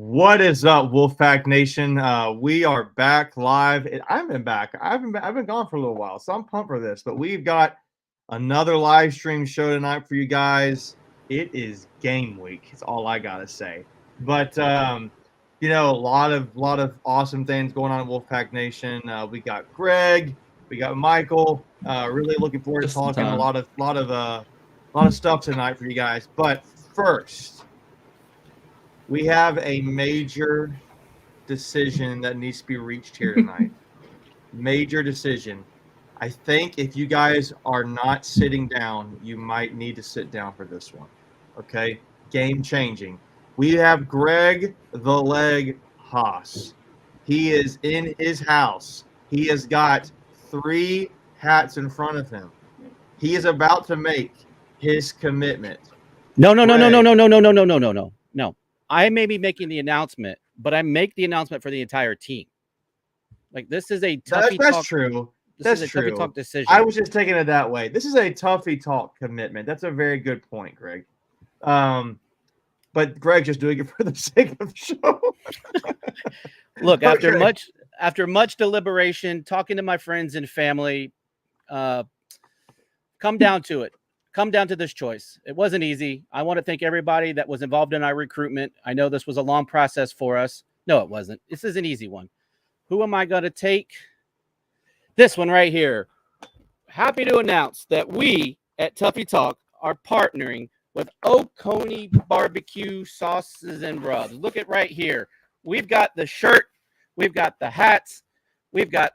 What is up, Wolfpack Nation? We are back live. I've been back. I've been gone for a little while, so I'm pumped for this. But we've got another live stream show tonight for you guys. It is game week. It's all I gotta say. But a lot of awesome things going on in Wolfpack Nation. We got Greg, we got Michael. Really looking forward to talking a lot of stuff tonight for you guys. But first, we have a major decision that needs to be reached here tonight. Major decision. I think if you guys are not sitting down, you might need to sit down for this one. Okay? Game changing. We have Greg the Leg Haas. He is in his house. He has got 3 hats in front of him. He is about to make his commitment. No. I may be making the announcement, but I make the announcement for the entire team. Like, this is a Tuffy Talk. That's true. That's true. Tuffy Talk decision. I was just taking it that way. This is a Tuffy Talk commitment. That's a very good point, Greg. But Greg just doing it for the sake of the show. Look, after much deliberation, talking to my friends and family, come down to it. Come down to this choice. It wasn't easy. I want to thank everybody that was involved in our recruitment. I know this was a long process for us. No, it wasn't. This is an easy one. Who am I going to take? This one right here. Happy to announce that we at Tuffy Talk are partnering with Oconee Barbecue Sauces and Rubs. Look at right here. We've got the shirt. We've got the hats. We've got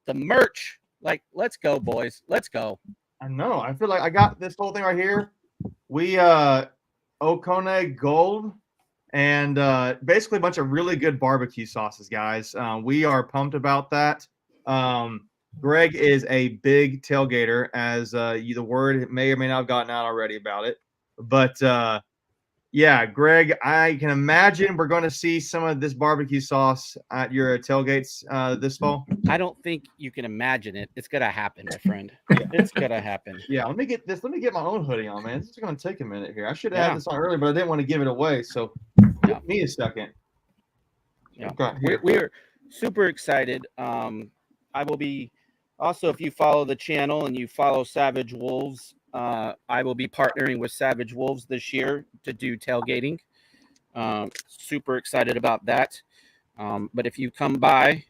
the merch. Like, let's go, boys. Let's go. I know. I feel like I got this whole thing right here. We Oconee Gold and basically a bunch of really good barbecue sauces, guys. We are pumped about that. Greg is a big tailgater, as the word may or may not have gotten out already about it. But yeah, Greg, I can imagine we're going to see some of this barbecue sauce at your tailgates this fall. I don't think you can imagine it. It's going to happen, my friend. It's going to happen. Yeah, let me get this. Let me get my own hoodie on, man. This is going to take a minute here. I should have had this on earlier, but I didn't want to give it away. So give me a second. Yeah. Okay, we're super excited. I will be also, if you follow the channel and you follow Savage Wolves, I will be partnering with Savage Wolves this year to do tailgating. Super excited about that. But if you come by,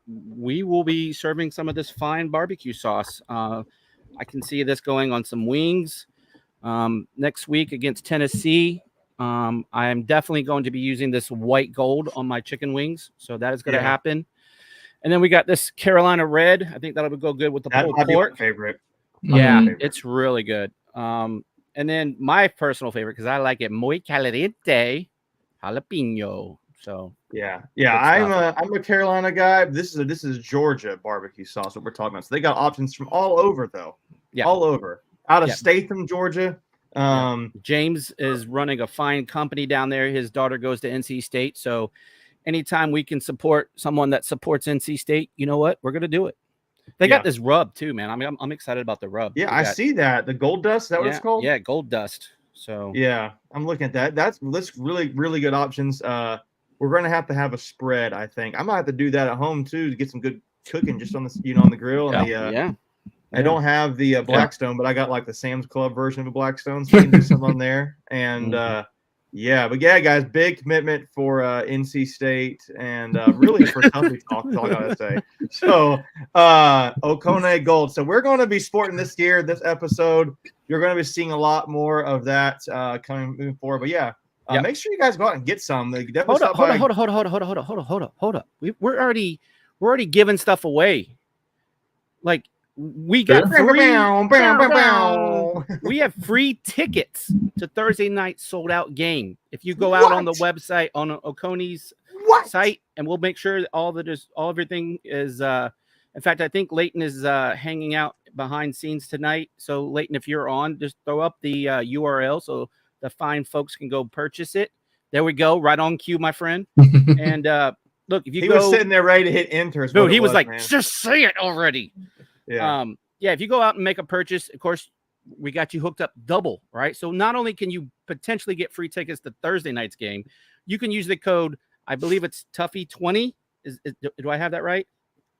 we will be serving some of this fine barbecue sauce. I can see this going on some wings next week against Tennessee. I am definitely going to be using this white gold on my chicken wings. So that is going to happen. And then we got this Carolina red. I think that'll go good with the pulled pork. Favorite. Yeah, it's really good. And then my personal favorite, because I like it, muy caliente jalapeno. So yeah. I'm a Carolina guy. This is Georgia barbecue sauce that we're talking about. So they got options from all over, though. Yeah, all over. Out of Statham, Georgia. James is running a fine company down there. His daughter goes to NC State, so anytime we can support someone that supports NC State, you know what? We're gonna do it. They got this rub too, man. I mean, I'm excited about the rub. Yeah, I see that. The gold dust, is that what it's called? Yeah, gold dust. So yeah, I'm looking at that. That's really, really good options. We're gonna have to have a spread, I think. I might have to do that at home too to get some good cooking just on the on the grill. And I don't have the Blackstone, but I got like the Sam's Club version of a Blackstone, so we can do some on there. And but yeah, guys, big commitment for NC State and really for Tuffy Talk, is all I gotta say. So Oconee Gold. So we're going to be sporting this year, this episode. You're going to be seeing a lot more of that moving forward. But yeah, make sure you guys go out and get some. Hold up. We're already giving stuff away. Like, we got we have free tickets to Thursday night sold out game. If you go out on the website on Oconee's site, and we'll make sure that all everything is. In fact, I think Leighton is hanging out behind scenes tonight. So Leighton, if you're on, just throw up the URL so the fine folks can go purchase it. There we go, right on cue, my friend. And look, if you was sitting there ready to hit enter. Dude, he was like, just say it already. Yeah. If you go out and make a purchase, of course, we got you hooked up double, right? So not only can you potentially get free tickets to Thursday night's game, you can use the code. I believe it's Tuffy20. Do I have that right?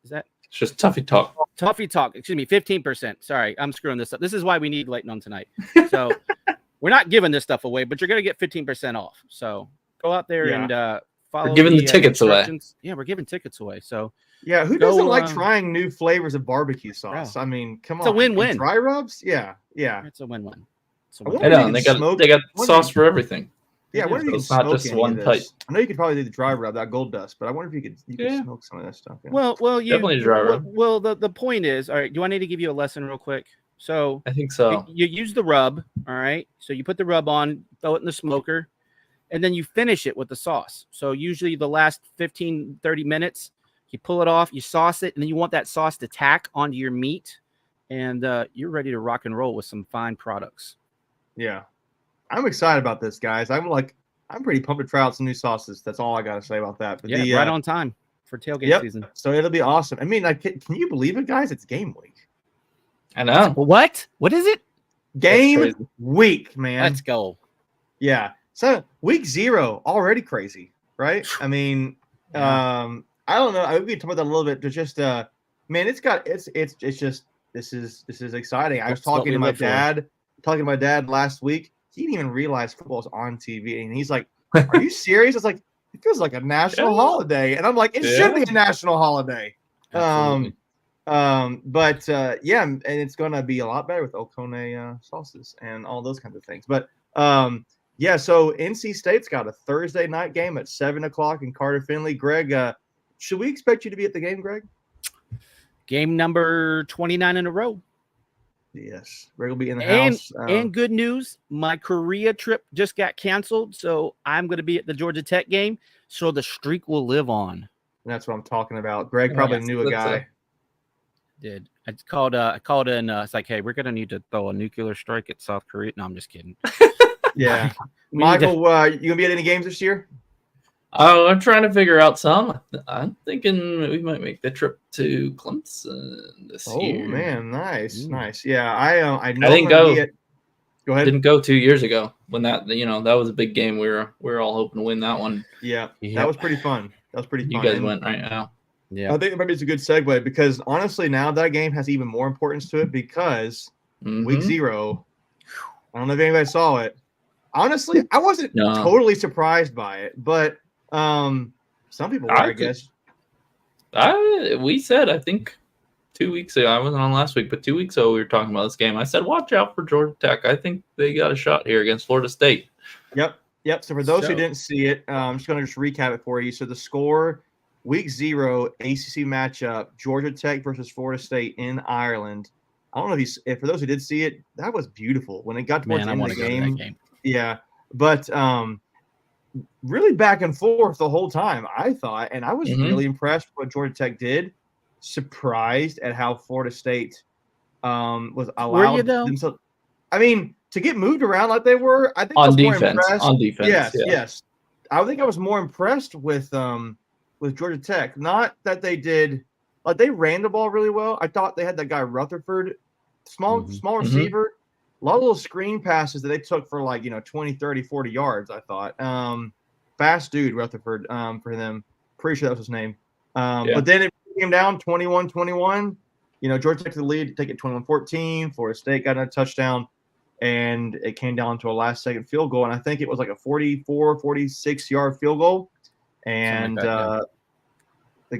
Is that? It's just Tuffy Talk. Tuffy Talk. Excuse me, 15%. Sorry, I'm screwing this up. This is why we need Leighton on tonight. So we're not giving this stuff away, but you're gonna get 15% off. So go out there and follow. We're giving the tickets away. Yeah, we're giving tickets away. So yeah, who doesn't like trying new flavors of barbecue sauce? Bro. I mean, come on, it's a win-win. And dry rubs, yeah, it's a win-win. I know, and they got sauce for everything. Yeah, I wonder if you can it's not smoke just any one of type. this. I know you could probably do the dry rub, that gold dust, but I wonder if you could smoke some of that stuff. Yeah. Well, you Definitely dry rub. Well, the point is, all right. Do I need to give you a lesson real quick? So I think so. You use the rub, all right. So you put the rub on, throw it in the smoker, and then you finish it with the sauce. So usually the last 15, 30 minutes, you pull it off, you sauce it, and then you want that sauce to tack onto your meat, and you're ready to rock and roll with some fine products. Yeah, I'm excited about this, guys. I'm pretty pumped to try out some new sauces. That's all I got to say about that. But right on time for tailgate season. So it'll be awesome. I mean, can you believe it, guys? It's game week. I know. What? What is it? Game week, man. Let's go. Yeah. So week 0 already crazy, right? I mean, I don't know. We can talk about that a little bit. But just man, it's just this is exciting. I was talking to my dad last week. He didn't even realize football was on TV, and he's like, "Are you serious?" It's like it feels like a national holiday, and I'm like, "It should be a national holiday." Absolutely. But and it's gonna be a lot better with Okone sauces and all those kinds of things. But so NC State's got a Thursday night game at 7:00 in Carter Finley. Greg, should we expect you to be at the game, Greg? Game number 29 in a row. Yes, Greg will be in the house. And good news, my Korea trip just got canceled, so I'm going to be at the Georgia Tech game, so the streak will live on. That's what I'm talking about. Greg probably knew a guy. Did I called in? It's like, hey, we're going to need to throw a nuclear strike at South Korea. No, I'm just kidding. Yeah, Michael, you gonna be at any games this year? Oh, I'm trying to figure out some. I'm thinking we might make the trip to Clemson this year. Oh man, nice. Yeah, I know. I didn't go. Go ahead. Didn't go 2 years ago when that was a big game. We were all hoping to win that one. Yeah, that was pretty fun. You guys went right now. Yeah, I think maybe it's a good segue because honestly, now that game has even more importance to it because week 0. I don't know if anybody saw it. Honestly, I wasn't totally surprised by it, but some people were, I guess. We said, I think 2 weeks ago, I wasn't on last week, but 2 weeks ago we were talking about this game. I said, watch out for Georgia Tech. I think they got a shot here against Florida State. Yep. So for those who didn't see it, I'm just going to recap it for you. So the score, week 0, ACC matchup, Georgia Tech versus Florida State in Ireland. I don't know if for those who did see it, that was beautiful. When it got towards the end of the game. Yeah, but really back and forth the whole time, I thought, and I was really impressed with what Georgia Tech did. Surprised at how Florida State was allowed themselves. I mean, to get moved around like they were, I think I was more impressed. On defense, yes. I think I was more impressed with Georgia Tech. Not that they did, they ran the ball really well. I thought they had that guy Rutherford, small receiver. A lot of little screen passes that they took for 20, 30, 40 yards, I thought. Fast dude, Rutherford, for them. Pretty sure that was his name. But then it came down 21-21. Georgia Tech to the lead, take it 21-14. Florida State got a touchdown, and it came down to a last-second field goal. And I think it was like a 44, 46-yard field goal. And the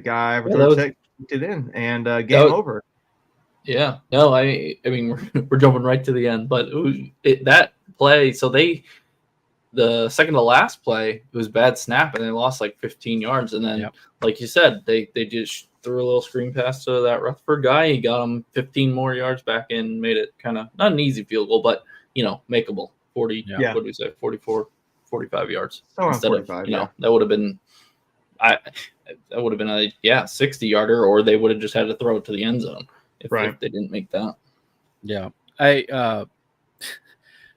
guy for Georgia Tech kicked it in, and game over. Yeah, no, I mean we're jumping right to the end, but that play. So the second to last play, it was bad snap, and they lost like 15 yards, and then like you said, they just threw a little screen pass to that Rutherford guy. He got him 15 more yards back and made it kind of not an easy field goal, but makeable. 40. What did we say? 44, 45 yards instead 45, of that would have been. That would have been a 60-yarder, or they would have just had to throw it to the end zone. If they didn't make that. Yeah.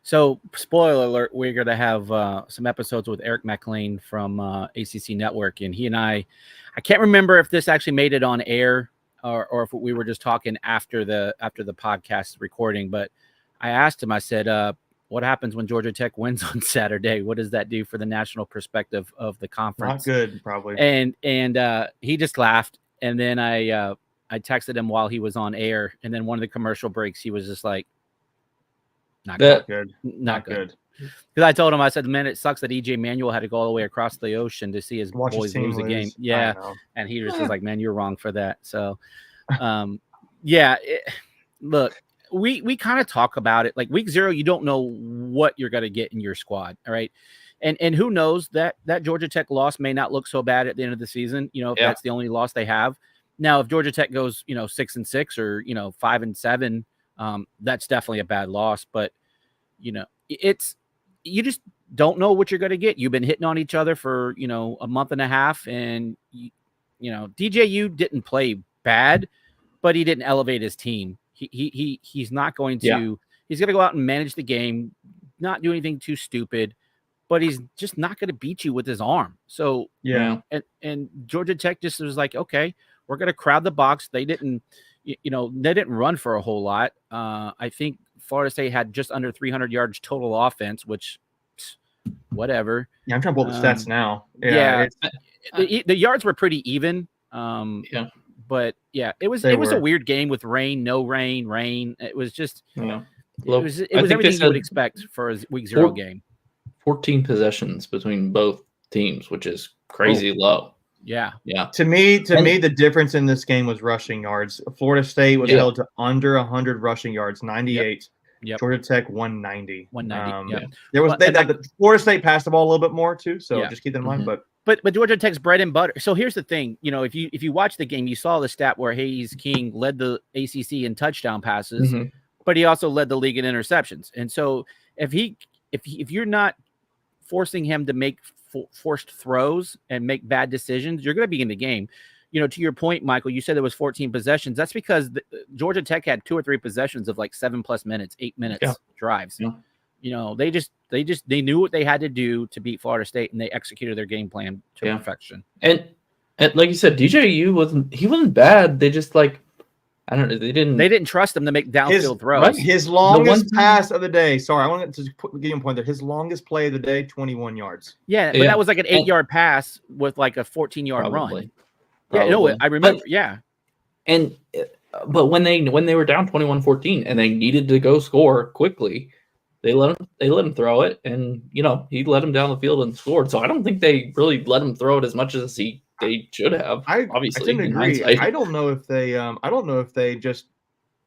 So spoiler alert, we're going to have some episodes with Eric McLean from ACC Network. And he and I can't remember if this actually made it on air or if we were just talking after the podcast recording. But I asked him, I said, what happens when Georgia Tech wins on Saturday? What does that do for the national perspective of the conference? Not good, probably. And he just laughed. And then I texted him while he was on air. And then one of the commercial breaks, he was just like, not good. Because I told him, I said, man, it sucks that EJ Manuel had to go all the way across the ocean to see his boys lose a game. Yeah. And he was just like, man, you're wrong for that. So, look, we kind of talk about it. Like week 0, you don't know what you're going to get in your squad. All right. And who knows that Georgia Tech loss may not look so bad at the end of the season, if that's the only loss they have. Now, if Georgia Tech goes, 6-6 or, 5-7, that's definitely a bad loss. But, you just don't know what you're going to get. You've been hitting on each other for, a month and a half. And, DJU didn't play bad, but he didn't elevate his team. He's not going to he's going to go out and manage the game, not do anything too stupid, but he's just not going to beat you with his arm. So, and Georgia Tech just was like, okay, we're going to crowd the box. They didn't run for a whole lot. I think Florida State had just under 300 yards total offense, which whatever. Yeah, I'm trying to pull the stats now. The yards were pretty even. But it was a weird game with rain, no rain, rain. It was just it was everything you would expect for a week 0 game. 14 possessions between both teams, which is crazy low. Yeah. To me, the difference in this game was rushing yards. Florida State was held to under 100 rushing yards, 98. Yep. Georgia Tech 190. 190. There was Florida State passed the ball a little bit more too, so just keep that in mind. But Georgia Tech's bread and butter. So here's the thing, if you watch the game, you saw the stat where Hayes King led the ACC in touchdown passes, but he also led the league in interceptions. And so if you're not forcing him to make forced throws and make bad decisions, you're going to be in the game. To your point, Michael, you said there was 14 possessions. That's because Georgia Tech had 2 or 3 possessions of like 7+ minutes, 8 minutes drives. Yeah. They knew what they had to do to beat Florida State, and they executed their game plan to perfection. And like you said, DJU wasn't bad. They just I don't know. They didn't trust him to make downfield throws. Right, his longest pass of the day. Sorry, I wanted to give you a point there. His longest play of the day, 21 yards. Yeah, but that was like an 8-yard pass with like a 14-yard run. Yeah, I remember. But when they were down 21-14 and they needed to go score quickly, they let him throw it, and he let him down the field and scored. So I don't think they really let him throw it as much as they should have. Obviously, I didn't agree. I don't know if they just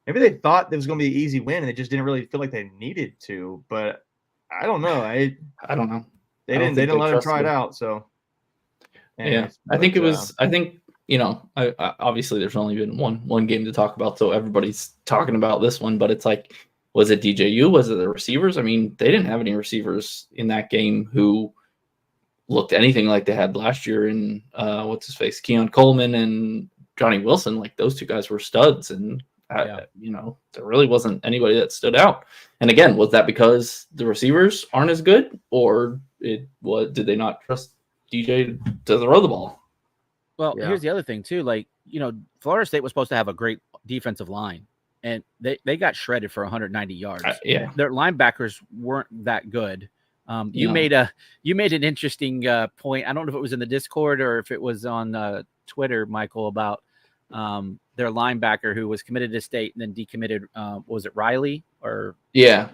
maybe they thought it was going to be an easy win and they just didn't really feel like they needed to. But I don't know. I don't know. They didn't let him try it out. So anyways, I think it was. I think obviously there's only been one game to talk about, so everybody's talking about this one. But it's like, was it DJU? Was it the receivers? I mean, they didn't have any receivers in that game who looked anything like they had last year in what's his face, Keon Coleman and Johnny Wilson. Like those two guys were studs, and there really wasn't anybody that stood out. And again, was that because the receivers aren't as good, or did they not trust DJ to throw the ball? Well, here's the other thing too. Florida State was supposed to have a great defensive line, and they got shredded for 190 yards. Their linebackers weren't that good. You made an interesting point. I don't know if it was in the Discord or if it was on Twitter, Michael, about their linebacker who was committed to State and then decommitted. Was it Riley or? Yeah.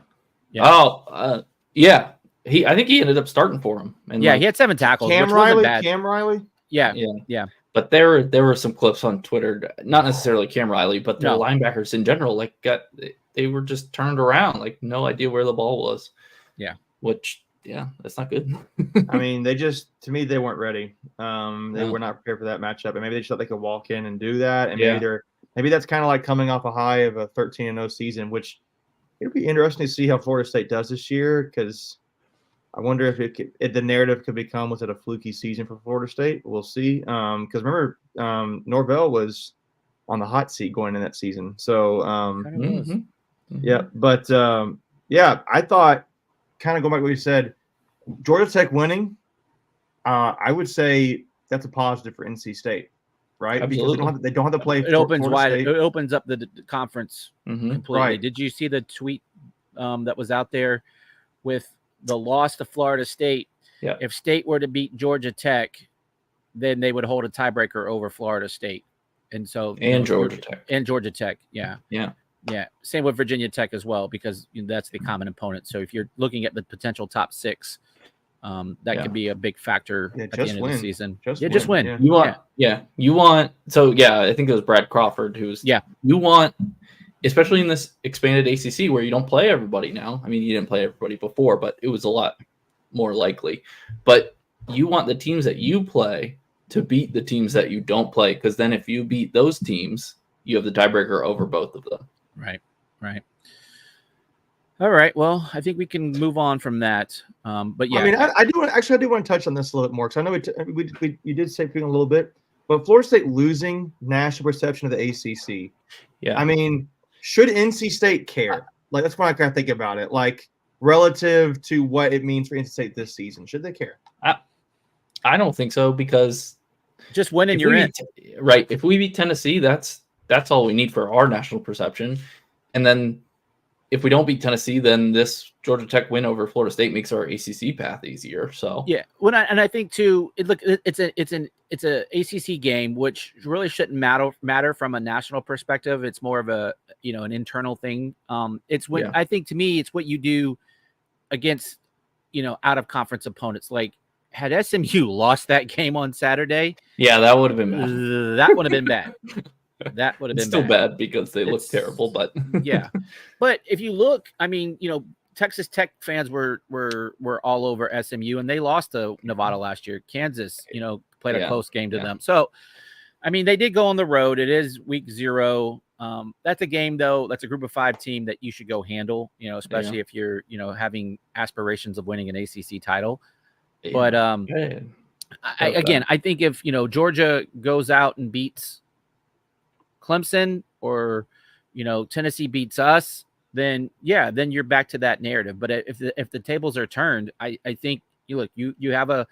Oh, yeah. I think he ended up starting for him. And he had 7 tackles. Cam Riley. Yeah. But there were some clips on Twitter, not necessarily Cam Riley, but the linebackers in general, they were just turned around, no idea where the ball was. Yeah. Which, that's not good. I mean, to me, they weren't ready. They were not prepared for that matchup, and maybe they just thought they could walk in and do that. And maybe that's kind of like coming off a high of a 13-0 season, which it'll be interesting to see how Florida State does this year, because I wonder if the narrative could become, was it a fluky season for Florida State? We'll see. Because remember, Norvell was on the hot seat going into that season. So, I thought, kind of going back to what you said, Georgia Tech winning, I would say that's a positive for NC State, right? Absolutely. Because they don't have to play. It opens wide. State. It opens up the conference completely. Right. Did you see the tweet that was out there with the loss to Florida State. Yeah. If State were to beat Georgia Tech, then they would hold a tiebreaker over Florida State. And so Georgia Tech. And Georgia Tech, yeah. Yeah. Yeah. Same with Virginia Tech as well, because that's the common opponent. So if you're looking at the potential top 6, that could be a big factor at the end of the season. Just win. Yeah. You want. So I think it was Brad Crawford who's. Yeah. You want, especially in this expanded ACC where you don't play everybody now. I mean, you didn't play everybody before, but it was a lot more likely. But you want the teams that you play to beat the teams that you don't play, because then if you beat those teams, you have the tiebreaker over both of them. Right. All right. Well, I think we can move on from that. But yeah, I mean, I do want to touch on this a little bit more, because I know you did say a little bit, but Florida State losing national perception of the ACC. Yeah. I mean, should NC State care? Like, that's what I kind of think about it. Like, relative to what it means for NC State this season, should they care? I don't think so, because just winning, you're in. Right. If we beat Tennessee, that's all we need for our national perception. And then if we don't beat Tennessee, then this Georgia Tech win over Florida State makes our ACC path easier. So yeah, I think too, it's a ACC game, which really shouldn't matter from a national perspective. It's more of a an internal thing. I think, to me, it's what you do against out of conference opponents. Like, had SMU lost that game on Saturday, that would have been bad. That would have been bad. That would have been still bad because they look terrible, but yeah. But if you look, I mean, Texas Tech fans were all over SMU, and they lost to Nevada last year. Kansas, played a close game to them. So, I mean, they did go on the road. It is week 0. That's a game, though. That's a group of 5 team that you should go handle, especially if you're, having aspirations of winning an ACC title. Yeah. But I think if, Georgia goes out and beats Clemson, or Tennessee beats us, then you're back to that narrative. But if the tables are turned, I think you have a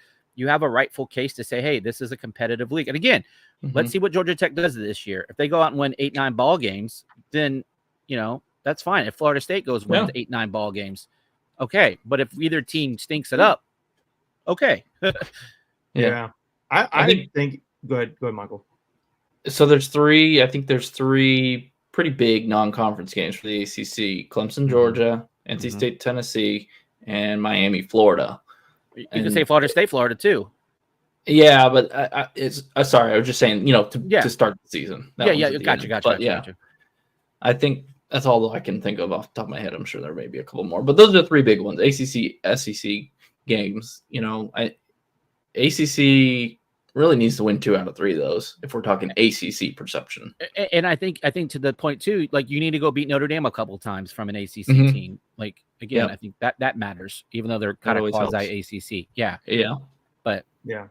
rightful case to say, hey, this is a competitive league. And again, let's see what Georgia Tech does this year. If they go out and win 8-9 ball games, then that's fine. If Florida State wins 8-9 ball games, okay. But if either team stinks it up, okay. Yeah. I think go ahead, Michael. So there's 3 pretty big non-conference games for the ACC: Clemson, Georgia, NC State, Tennessee, and Miami, Florida. You can say Florida State, Florida too. Yeah, but it's sorry, I was just saying, to start the season. Gotcha. I think that's all I can think of off the top of my head. I'm sure there may be a couple more, but those are the 3 big ones: ACC, SEC games. ACC really needs to win 2 out of 3 of those if we're talking ACC perception. And I think to the point too, like, you need to go beat Notre Dame a couple times from an ACC team. Like, again, I think that matters, even though they're kind of quasi ACC. Yeah. But yeah,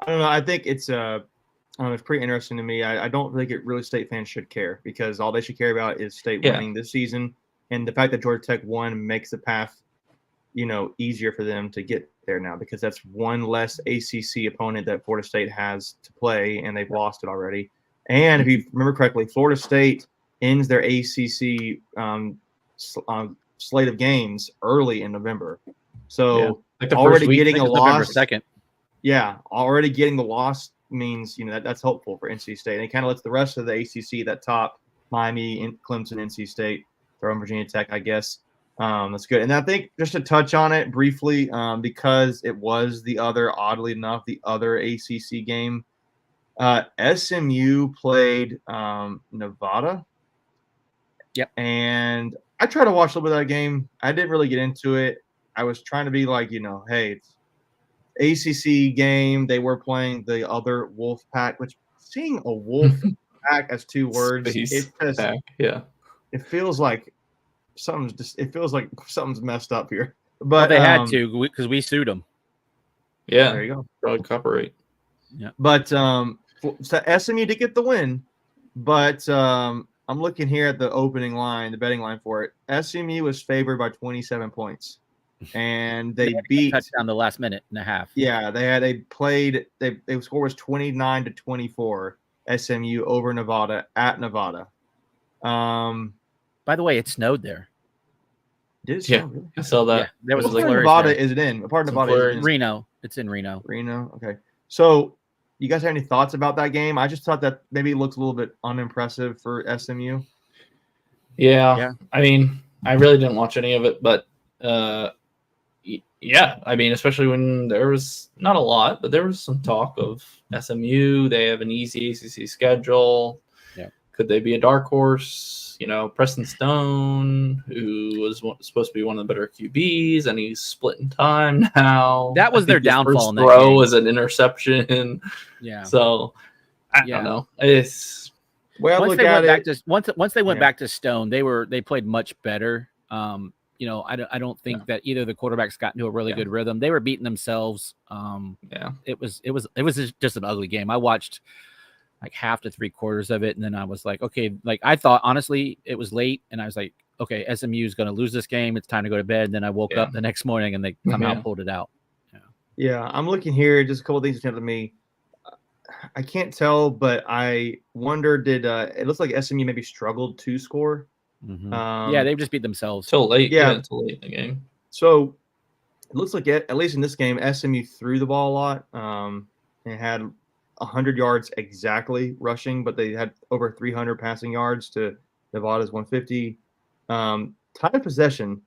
I don't know. I think it's pretty interesting to me. I don't think really State fans should care, because all they should care about is State winning this season, and the fact that Georgia Tech won makes the path easier for them to get there now, because that's one less ACC opponent that Florida State has to play, and they've lost it already. And if you remember correctly, Florida State ends their ACC slate of games early in November. So already getting a loss. Already getting the loss means that's helpful for NC State. And it kind of lets the rest of the ACC, that top Miami, Clemson, NC State, throw in Virginia Tech, I guess. That's good. And I think, just to touch on it briefly, because it was oddly enough, the other ACC game, SMU played Nevada. Yep. And I tried to watch a little bit of that game. I didn't really get into it. I was trying to be like, hey, it's ACC game. They were playing the other Wolf Pack, which, seeing a Wolf Pack as 2 words, it feels like something's messed up here. But they had to, because we sued them. Yeah, there you go. Probably copyright. Yeah, but so SMU did get the win, but I'm looking here at the opening line, the betting line for it. SMU was favored by 27 points, and they beat touchdown the last minute and a half. Yeah, they score was 29-24. SMU over Nevada at Nevada. By the way, it snowed there. Did it Yeah, snow, really? I saw that. Yeah, there was It a What part of flurry Nevada today. is it in? What part of Some Nevada is it flurries. in? Reno. It's in Reno. Reno. Okay. So, you guys have any thoughts about that game? I just thought that maybe it looks a little bit unimpressive for SMU. Yeah. I mean, I really didn't watch any of it, but yeah, I mean, especially when there was not a lot, but there was some talk of SMU. They have an easy ACC schedule. Yeah. Could they be a dark horse? You know, Preston Stone, who was supposed to be one of the better QBs, and he's splitting time now. That was I their think his downfall first in that throw game. was an interception. Yeah. So I don't know. It's Well, once look they at went it. back to once they went Yeah. back to Stone, they played much better. You know, I don't think that either the quarterbacks got into a really good rhythm. They were beating themselves. It was just an ugly game. I watched like half to 3/4 of it, and then I was like, okay, like I thought honestly it was late, and I was like, okay, SMU is going to lose this game. It's time to go to bed. And then I woke up the next morning, and they somehow pulled it out. Yeah, I'm looking here. Just a couple of things jumped to me. I can't tell, but I wonder, did it looks like SMU maybe struggled to score? Yeah, they just beat themselves. till late. Yeah. Until late in the game. So it looks like at least in this game, SMU threw the ball a lot. And had 100 yards exactly rushing, but they had over 300 passing yards to Nevada's 150. Time of possession,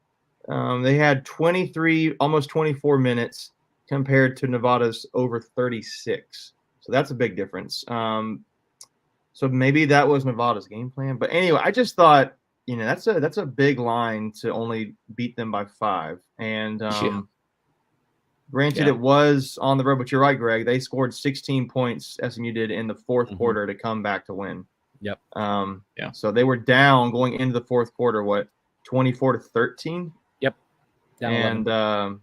they had 23, almost 24 minutes compared to Nevada's over 36. So that's a big difference. So maybe that was Nevada's game plan. But anyway, I just thought, you know, that's a big line to only beat them by 5. And granted, it was on the road, but you're right, Greg. They scored 16 points, SMU did, in the fourth quarter to come back to win. Yep. So they were down going into the fourth quarter, 24-13? Yep. Down and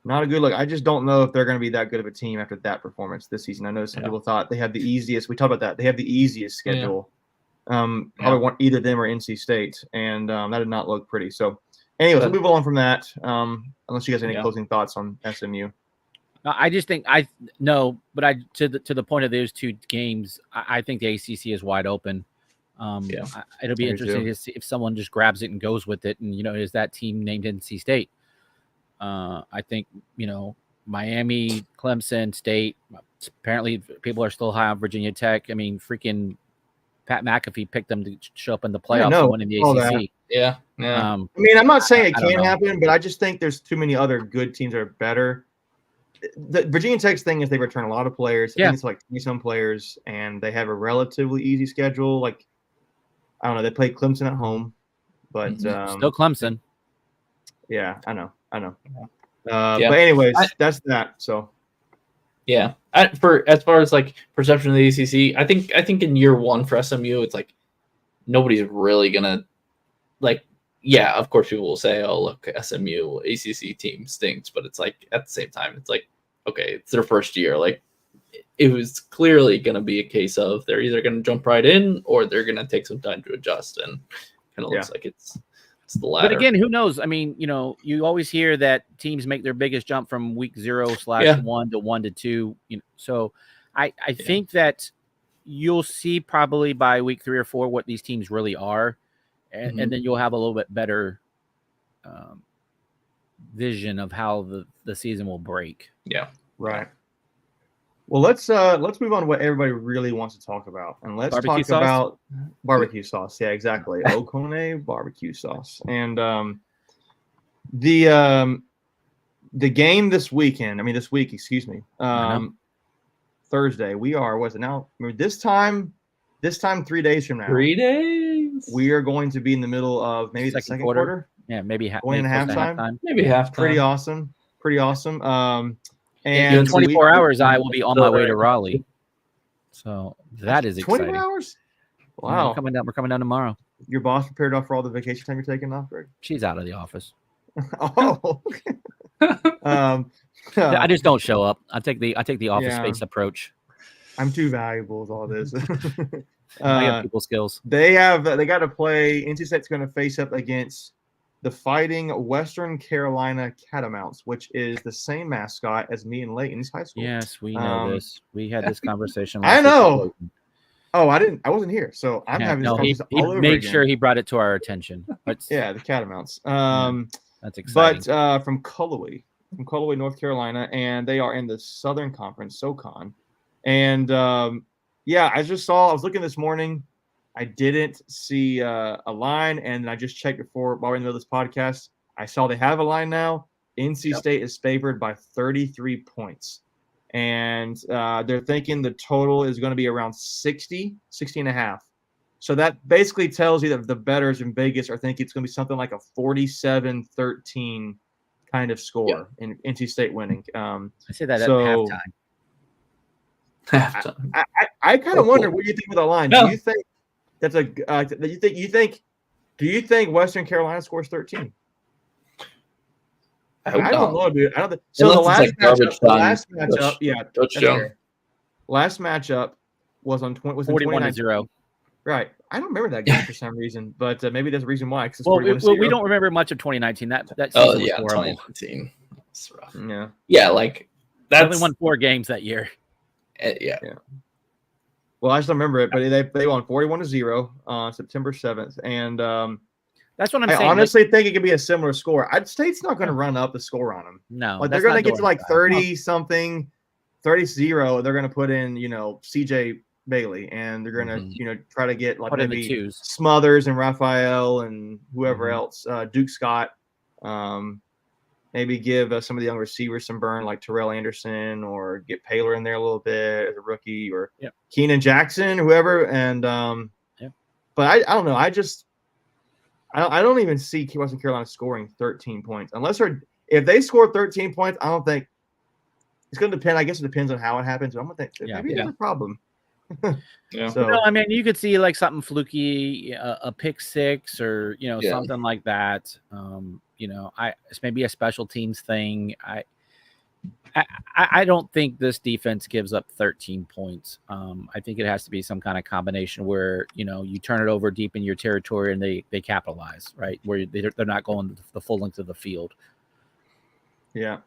not a good look. I just don't know if they're going to be that good of a team after that performance this season. I know some people thought they had the easiest. We talked about that. They have the easiest schedule. Probably want either them or NC State, and that did not look pretty. So, anyways, we'll move on from that. Unless you guys have any closing thoughts on SMU. I just think to the point of those two games, I think the ACC is wide open. It'll be interesting to see if someone just grabs it and goes with it, and is that team named NC State? I think Miami, Clemson, State. Apparently, people are still high on Virginia Tech. I mean, freaking Pat McAfee picked them to show up in the playoffs and win in the ACC. Yeah. I mean, I'm not saying it can't happen, but I just think there's too many other good teams that are better. The Virginia Tech's thing is they return a lot of players. I think it's like 20-some players, and they have a relatively easy schedule. Like, I don't know, they play Clemson at home, but still Clemson. Yeah, I know. But anyways, that's that. So, yeah. As far as like perception of the ACC, I think in year one for SMU, it's like nobody's really gonna like. Yeah, of course, people will say, "Oh, look, SMU ACC team stinks," but it's like at the same time, it's like, okay, it's their first year. Like, it was clearly going to be a case of they're either going to jump right in or they're going to take some time to adjust, and kind of looks like it's the latter. But again, who knows? I mean, you always hear that teams make their biggest jump from week 0/1 to 1 to 2. So I think that you'll see probably by week 3 or 4 what these teams really are. And then you'll have a little bit better vision of how the season will break. Yeah. Right. Well, let's move on to what everybody really wants to talk about, and let's barbecue talk sauce? about barbecue sauce. Yeah, exactly. Okone barbecue sauce, and the game this weekend. I mean, this week. Excuse me. Thursday. We are. Was it now? I mean, this time 3 days from now. 3 days. We are going to be in the middle of maybe the second quarter. Yeah, maybe going into halftime. Maybe halftime. Pretty awesome. And in 24 hours, I will be on my way to Raleigh. So that is exciting. 24 hours? Wow. We're coming down tomorrow. Your boss prepared off for all the vacation time you're taking off, Greg? She's out of the office. Oh. I just don't show up. I take the office space approach. I'm too valuable with all this. I have people skills. They got to play. NC State's going to face up against the Fighting Western Carolina Catamounts, which is the same mascot as me and Layton's high school. Yes, we know this. We had this conversation. I know. Oh, I wasn't here, so I'm having this conversation he all over made again. sure he brought it to our attention. Yeah, the Catamounts. That's exciting. But from Cullowhee, North Carolina, and they are in the Southern Conference, SoCon. And I was looking this morning. I didn't see a line, and I just checked before while we're in the middle of this podcast. I saw they have a line now. NC State is favored by 33 points. And they're thinking the total is going to be around 60 and a half. So that basically tells you that the bettors in Vegas are thinking it's going to be something like a 47-13 kind of score in NC State winning. I say that at halftime. I kind of wonder, what do you think of the line? Do you think that's a do you think Western Carolina scores 13? I don't know, dude. I don't think so. The last matchup, last matchup was on 41-0. Right. I don't remember that game for some reason, but maybe there's a reason why. We don't remember much of 2019. That season was horrible. 2019. That's rough. Yeah, like they only won 4 games that year. Yeah. Well, I just don't remember it, but they won 41-0 on September 7th, and that's what I'm saying. I honestly think it could be a similar score. State's not going to run up the score on them. No, like they're going to get to like 30-something, 30-0. They're going to put in, CJ Bailey, and they're going to, try to get like maybe Smothers and Raphael and whoever else, Duke Scott. Maybe give some of the young receivers some burn, like Terrell Anderson, or get Paler in there a little bit as a rookie, or Keenan Jackson, whoever. And but I don't know. I don't even see Western Carolina scoring 13 points if they score 13 points. I don't think it's going to depend. I guess it depends on how it happens. But I'm going to think maybe there's a problem. So I mean, you could see like something fluky, a pick six, or something like that. It's maybe a special teams thing. I don't think this defense gives up 13 points. I think it has to be some kind of combination where you turn it over deep in your territory and they capitalize, right? Where they're not going the full length of the field. Yeah.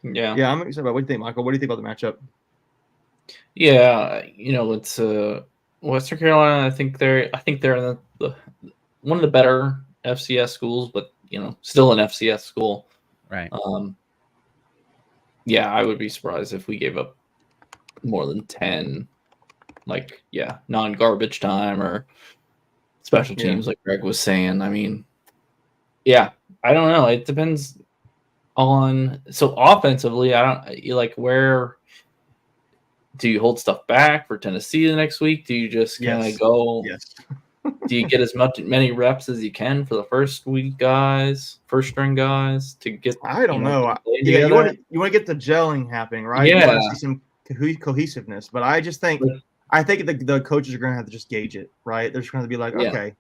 I'm excited about. What do you think, Michael? What do you think about the matchup? Yeah, it's Western Carolina. I think they're in the one of the better FCS schools, but still an FCS school, right? I would be surprised if we gave up more than 10, non-garbage time or special teams, like Greg was saying. I mean, I don't know. It depends on offensively. Where do you hold stuff back for Tennessee the next week? Do you just kind of go? Yes. Do you get many reps as you can for the first string guys to get? I don't know. You want to get the gelling happening, right? Yeah. You want to see some cohesiveness, but I just think the coaches are going to have to just gauge it, right? They're just going to be like, okay,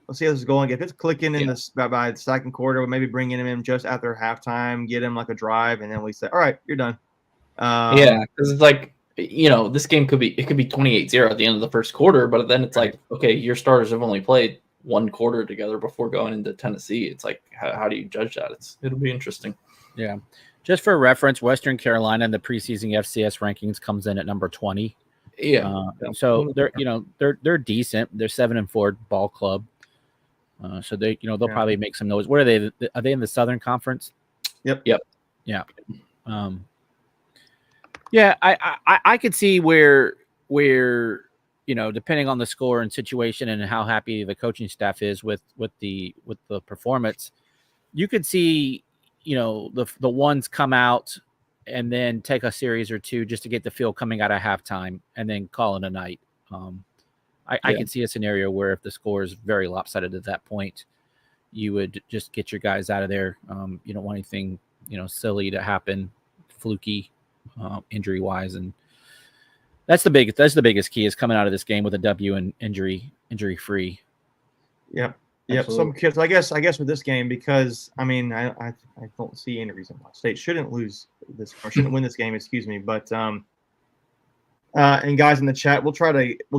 let's see how this is going. If it's clicking in by the second quarter, we'll maybe bring him in just after halftime, get him like a drive, and then we say, all right, you're done. Because it's like. This game could be 28-0 at the end of the first quarter, but then it's like, okay, your starters have only played one quarter together before going into Tennessee. It's like, how do you judge that? It'll be interesting. Yeah. Just for reference, Western Carolina in the preseason FCS rankings comes in at number 20. So they're decent. They're 7-4 ball club. So they, they'll probably make some noise. What are they? Are they in the Southern Conference? Yep. Yeah. I could see where depending on the score and situation and how happy the coaching staff is with the performance, you could see the ones come out and then take a series or two just to get the feel coming out of halftime and then call it a night. I can see a scenario where if the score is very lopsided at that point, you would just get your guys out of there. You don't want anything silly to happen, fluky. Injury wise, and that's the biggest key is coming out of this game with a W and injury free. Yep. Some kids, I guess with this game, because I mean I don't see any reason why State shouldn't win this game, excuse me. But and guys in the chat, we'll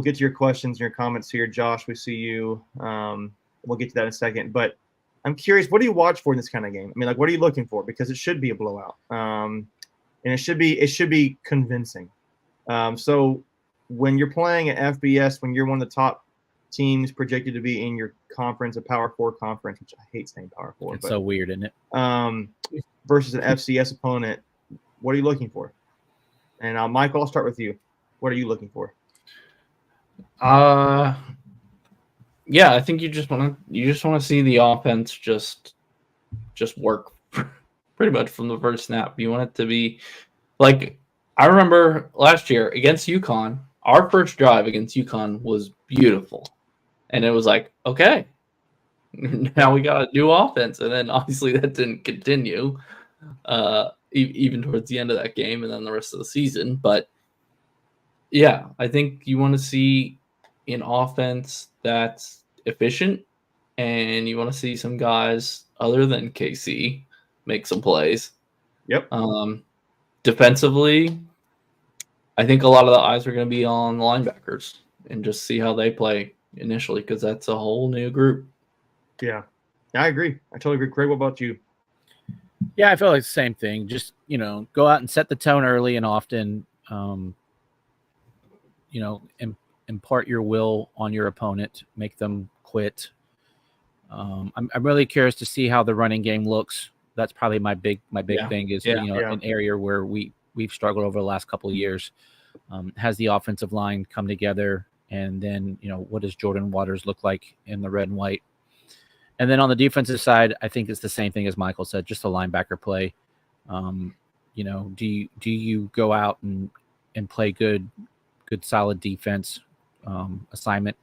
get to your questions and your comments here. Josh, we see you. We'll get to that in a second, but I'm curious, what do you watch for in this kind of game? I mean, what are you looking for? Because it should be a blowout. And it should be convincing. So when you're playing at FBS, when you're one of the top teams projected to be in your conference, a Power 4 conference, which I hate saying Power 4. It's so weird, isn't it? Versus an FCS opponent, what are you looking for? And Michael, I'll start with you. What are you looking for? Yeah, I think you just want to see the offense just work pretty much from the first snap. You want it to be like, I remember last year against UConn, our first drive against UConn was beautiful. And it was like, okay, now we got a new offense. And then obviously that didn't continue even towards the end of that game and then the rest of the season. But yeah, I think you want to see an offense that's efficient, and you want to see some guys other than KC make some plays. Yep. Defensively, I think a lot of the eyes are going to be on the linebackers and just see how they play initially, because that's a whole new group. Yeah, I agree. I totally agree. Craig, what about you? Yeah, I feel like the same thing. Just, go out and set the tone early and often, impart your will on your opponent, make them quit. I'm really curious to see how the running game looks. That's probably my big thing is, an area where we've struggled over the last couple of years. Has the offensive line come together? And then, what does Jordan Waters look like in the red and white? And then on the defensive side, I think it's the same thing as Michael said, just a linebacker play. Do you go out and play good solid defense, assignment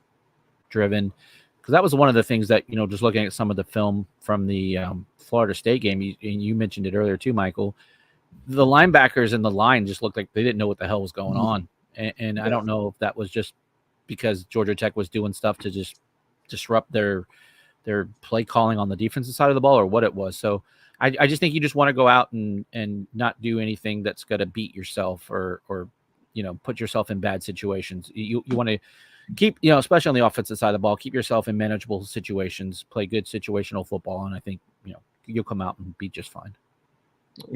driven? Because that was one of the things that, just looking at some of the film from the Florida State game, and you mentioned it earlier too, Michael, the linebackers in the line just looked like they didn't know what the hell was going on. And I don't know if that was just because Georgia Tech was doing stuff to just disrupt their play calling on the defensive side of the ball or what it was. So I just think you just want to go out and not do anything that's going to beat yourself or put yourself in bad situations. You want to keep, especially on the offensive side of the ball, keep yourself in manageable situations, play good situational football. And I think, you'll come out and be just fine.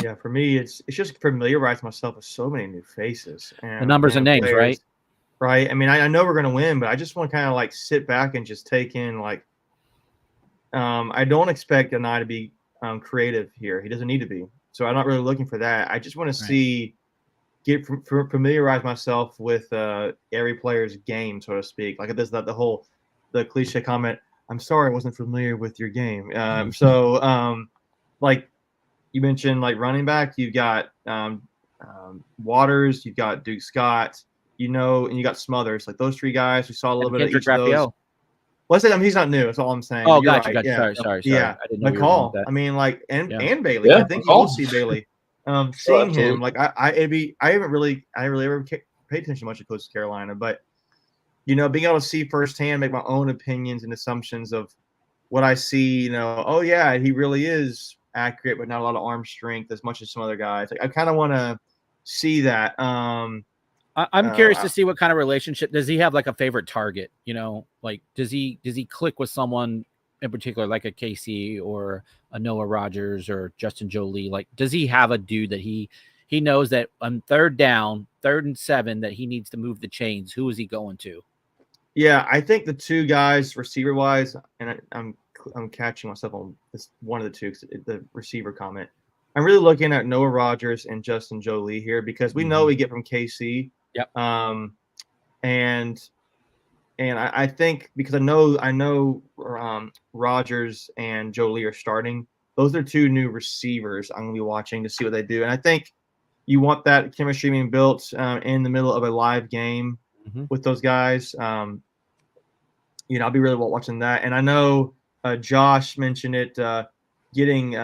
Yeah, for me, it's just familiarize myself with so many new faces. And the numbers and names, players, right? Right. I mean, I know we're going to win, but I just want to kind of like sit back and just take in I don't expect Anai to be creative here. He doesn't need to be. So I'm not really looking for that. I just want to familiarize myself with every player's game, so to speak. Like this, the cliche comment, I'm sorry I wasn't familiar with your game. Like you mentioned, like running back, you've got Waters, you've got Duke Scott, and you got Smothers. Like those three guys, we saw a little bit of each of those. Well, he's not new. That's all I'm saying. Oh, gotcha. Right. Yeah. Sorry. Yeah, I didn't know McCall. I mean, and Bailey. Yeah, I think you will see Bailey. Seeing him, like I haven't really ever paid attention much to Coastal Carolina, but being able to see firsthand, make my own opinions and assumptions of what I see. Oh yeah, he really is accurate, but not a lot of arm strength as much as some other guys. Like I kind of want to see that. I'm curious to see what kind of relationship does he have, like a favorite target, like does he click with someone in particular, like a KC or a Noah Rogers or Justin Jolie? Like, does he have a dude that he knows that on third and 7, that he needs to move the chains? Who is he going to? Yeah, I think the two guys receiver wise, and I'm catching myself on this one of the two, the receiver comment. I'm really looking at Noah Rogers and Justin Jolie here because we know we get from KC. Yep. And I think because I know Rogers and Jolie are starting. Those are two new receivers I'm going to be watching to see what they do. And I think you want that chemistry being built in the middle of a live game with those guys. I'll be really watching that. And I know Josh mentioned it, getting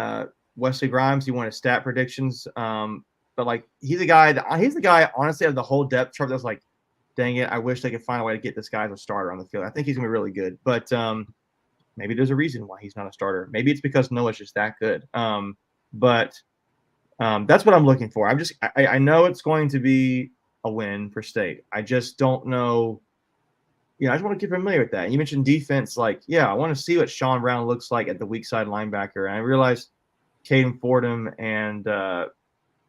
Wesley Grimes. He wanted stat predictions. But like he's the guy honestly of the whole depth chart that's like, dang it, I wish they could find a way to get this guy as a starter on the field. I think he's gonna be really good. But maybe there's a reason why he's not a starter. Maybe it's because Noah's just that good. But that's what I'm looking for. I know it's going to be a win for State. I just don't know. I just want to get familiar with that. And you mentioned defense, I want to see what Sean Brown looks like at the weak side linebacker. And I realized Caden Fordham and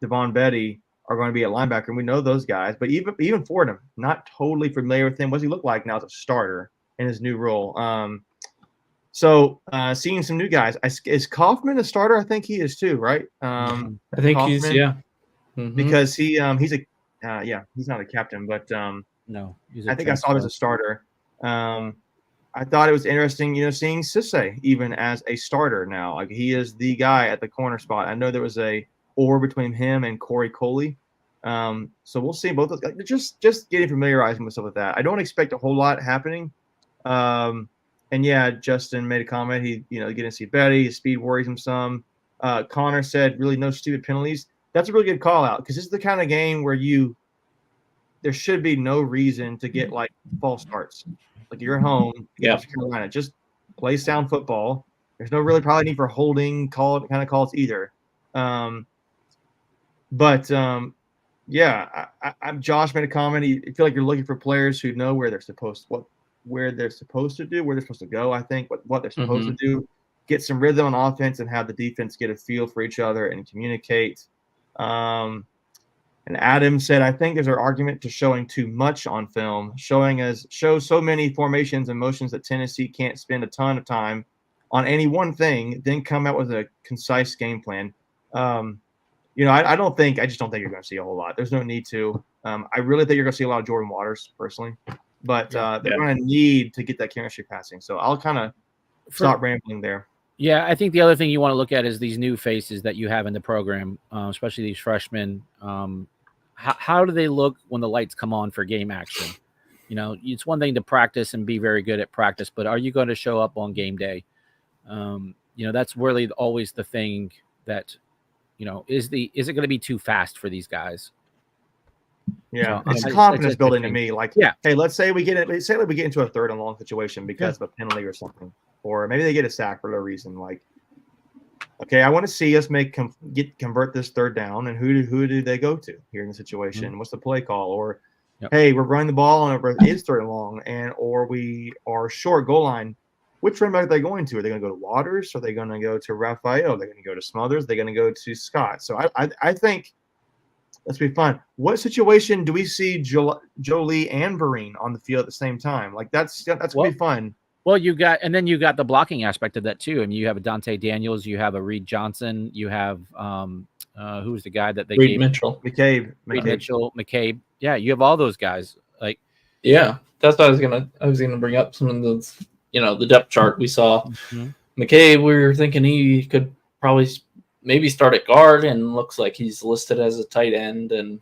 Devon Betty are going to be at linebacker. And we know those guys, but even Fordham, not totally familiar with him. What's he look like now as a starter in his new role? So seeing some new guys. Is Kaufman a starter? I think he is too, right? I think Kaufman, he's because he's not a captain, but No, I think I saw him as a starter. I thought it was interesting, seeing Sisse even as a starter now. Like he is the guy at the corner spot. I know there was a war between him and Corey Coley. So we'll see both those guys. Just getting familiarizing myself with that. I don't expect a whole lot happening. And yeah, Justin made a comment. He, getting to see Betty, his speed worries him some. Connor said, really no stupid penalties. That's a really good call out because this is the kind of game where there should be no reason to get like false starts. Like you're at home against Carolina, just play sound football. There's no really probably need for holding kind of calls either. I'm Josh made a comment. I feel like you're looking for players who know where they're supposed to do, where they're supposed to go. I think what they're supposed to do, get some rhythm on offense and have the defense get a feel for each other and communicate. And Adam said, I think there's an argument to showing too much on film, shows so many formations and motions that Tennessee can't spend a ton of time on any one thing, then come out with a concise game plan. I just don't think you're going to see a whole lot. There's no need to. I really think you're going to see a lot of Jordan Waters personally, but they're going to need to get that chemistry passing. So I'll kind of stop rambling there. Yeah, I think the other thing you want to look at is these new faces that you have in the program, especially these freshmen. How do they look when the lights come on for game action? It's one thing to practice and be very good at practice, but are you going to show up on game day? That's really always the thing that, is it going to be too fast for these guys? Yeah, it's confidence building to me. Like, hey, let's say we get into a third and long situation because of a penalty or something, or maybe they get a sack for no reason. Like, okay, I want to see us convert this third down, and who do they go to here in the situation? What's the play call? Or hey, we're running the ball and it is third and long, or we are short goal line. Which running back are they going to? Are they going to go to Waters? Are they going to go to Raphael? Are they going to go to Smothers? Are they going to go to Scott? So I think let's be fun. What situation do we see Jolie and Vereen on the field at the same time? Like that's going to be fun. Well, you got the blocking aspect of that too. I mean, you have a Dante Daniels, you have a Reed Johnson, you have who's the guy that they gave McCabe. McCabe. Yeah, you have all those guys. Like, yeah, that's what I was gonna bring up some of those. The depth chart we saw. McCabe, we were thinking he could probably maybe start at guard, and looks like he's listed as a tight end. And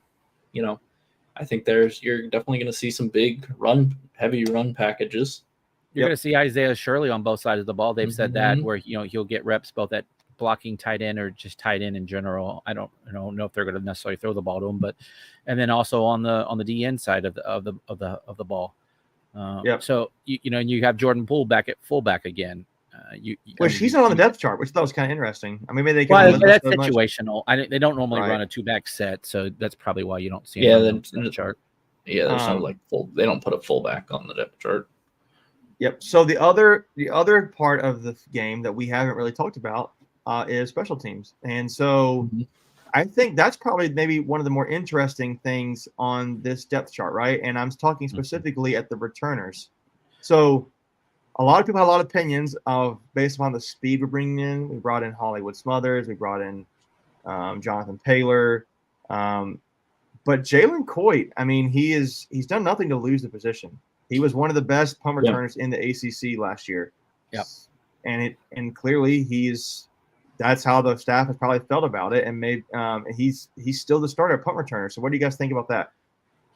I think you're definitely going to see some big heavy run packages. You're going to see Isaiah Shirley on both sides of the ball. They've said that where he'll get reps both at blocking tight end or just tight end in general. I don't know if they're going to necessarily throw the ball to him, and then also on the DN side of the ball. So you have Jordan Poole back at fullback again. He's not on the depth chart, which I thought was kind of interesting. I mean, maybe they can. Well, that's situational. They don't normally run a two-back set, so that's probably why you don't see him on the depth chart. Yeah, there's no they don't put a fullback on the depth chart. Yep. So the other part of the game that we haven't really talked about is special teams, and so I think that's probably maybe one of the more interesting things on this depth chart, right? And I'm talking specifically at the returners. So a lot of people have a lot of opinions based upon the speed we're bringing in. We brought in Hollywood Smothers. We brought in Jonathan Taylor. But Jalen Coit, I mean, he's done nothing to lose the position. He was one of the best punt returners in the ACC last year. Yep. And clearly that's how the staff has probably felt about it. And maybe he's still the starter punt returner. So what do you guys think about that?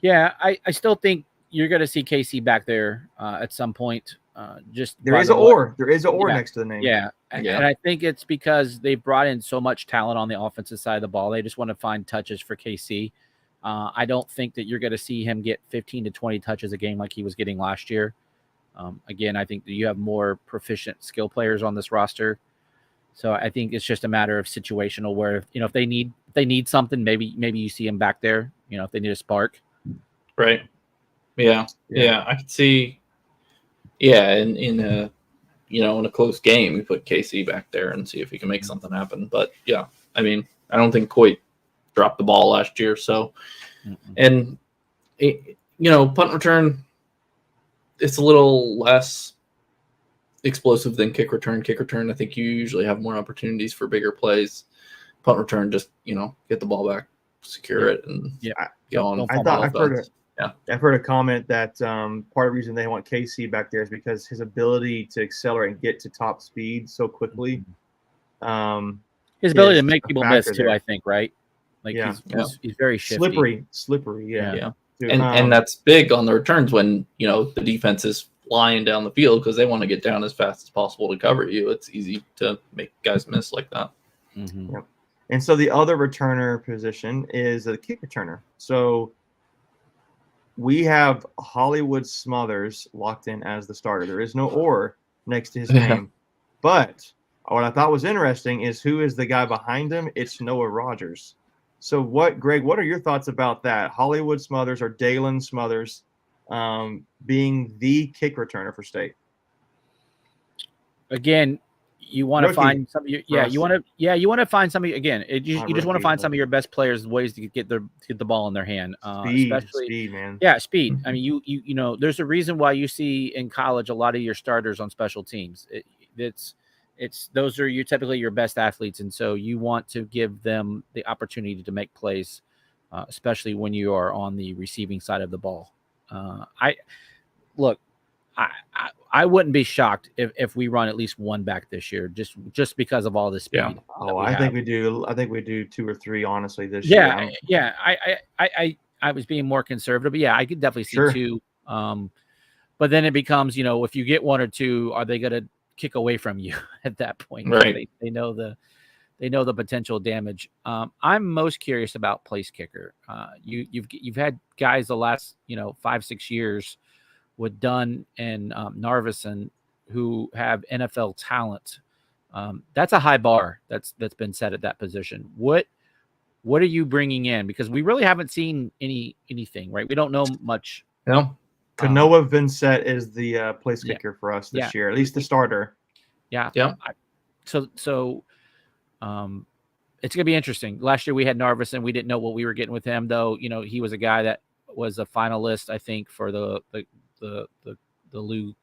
Yeah, I still think you're going to see KC back there at some point. There is an or next to the name. Yeah. And I think it's because they've brought in so much talent on the offensive side of the ball. They just want to find touches for KC. I don't think that you're going to see him get 15 to 20 touches a game like he was getting last year. Again, I think that you have more proficient skill players on this roster. So I think it's just a matter of situational where, if they need something, maybe you see him back there, if they need a spark. Right. Yeah. I could see. Yeah. In a close game, you put KC back there and see if he can make something happen. But yeah, I mean, I don't think Coit dropped the ball last year. So, and punt return, it's a little less explosive than kick return. Kick return, I think you usually have more opportunities for bigger plays. Punt return, just get the ball back, secure it, and go on. I've heard a comment that part of the reason they want KC back there is because his ability to accelerate and get to top speed so quickly. His ability to make people miss too, I think, right? Like he's very shifty. Slippery. Yeah. And that's big on the returns when the defense is flying down the field because they want to get down as fast as possible to cover you. It's easy to make guys miss like that. Mm-hmm. Yep. And so the other returner position is a kick returner. So we have Hollywood Smothers locked in as the starter. There is no or next to his name. But what I thought was interesting is who is the guy behind him? It's Noah Rogers. So Greg, what are your thoughts about that? Hollywood Smothers or Dalen Smothers being the kick returner for State? Again, you want to find some of your you want to find some of again. You just want to find some of your best players ways to get the ball in their hand. Especially speed, man. Yeah, speed. I mean, you know, there's a reason why you see in college a lot of your starters on special teams. It's those are typically your best athletes, and so you want to give them the opportunity to make plays, especially when you are on the receiving side of the ball. I wouldn't be shocked if we run at least one back this year, just because of all the speed. Yeah. I think we do. I think we do 2 or 3 honestly this year. Yeah. I was being more conservative, but yeah, I could definitely see 2. But then it becomes, if you get 1 or 2, are they going to kick away from you at that point? Right. They know the potential damage. I'm most curious about place kicker. You've had guys the last 5-6 years with Dunn and Narveson who have NFL talent. That's a high bar that's been set at that position. What are you bringing in? Because we really haven't seen anything, right? We don't know much. No. Kanoa Vincent is the place kicker for us this year, at least the starter. Yeah. So it's going to be interesting. Last year we had Narveson. We didn't know what we were getting with him, though. He was a guy that was a finalist, I think, for the Lou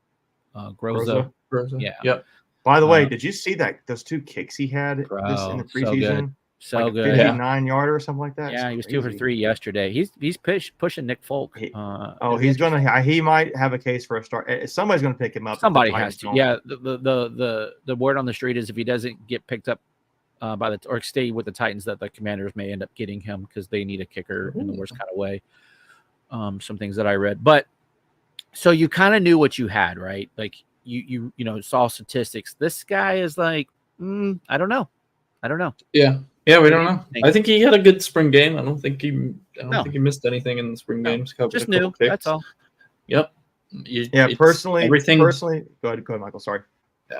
Groza. Yeah. Yep. By the way, did you see those 2 kicks he had in the preseason? So good. 59-yarder or something like that. Yeah, he was 2 for 3 yesterday. He's pushing Nick Folk. He might have a case for a start. Somebody's going to pick him up. Somebody has to. Yeah. The word on the street is if he doesn't get picked up or stay with the Titans, that the Commanders may end up getting him because they need a kicker in the worst kind of way. Some things that I read, but so you kind of knew what you had, right? Like you saw statistics. This guy is like, I don't know. Yeah, we don't know. I think he had a good spring game. I don't think he missed anything in the spring games. Just new. That's all. Yep. Personally, go ahead, Michael. Sorry.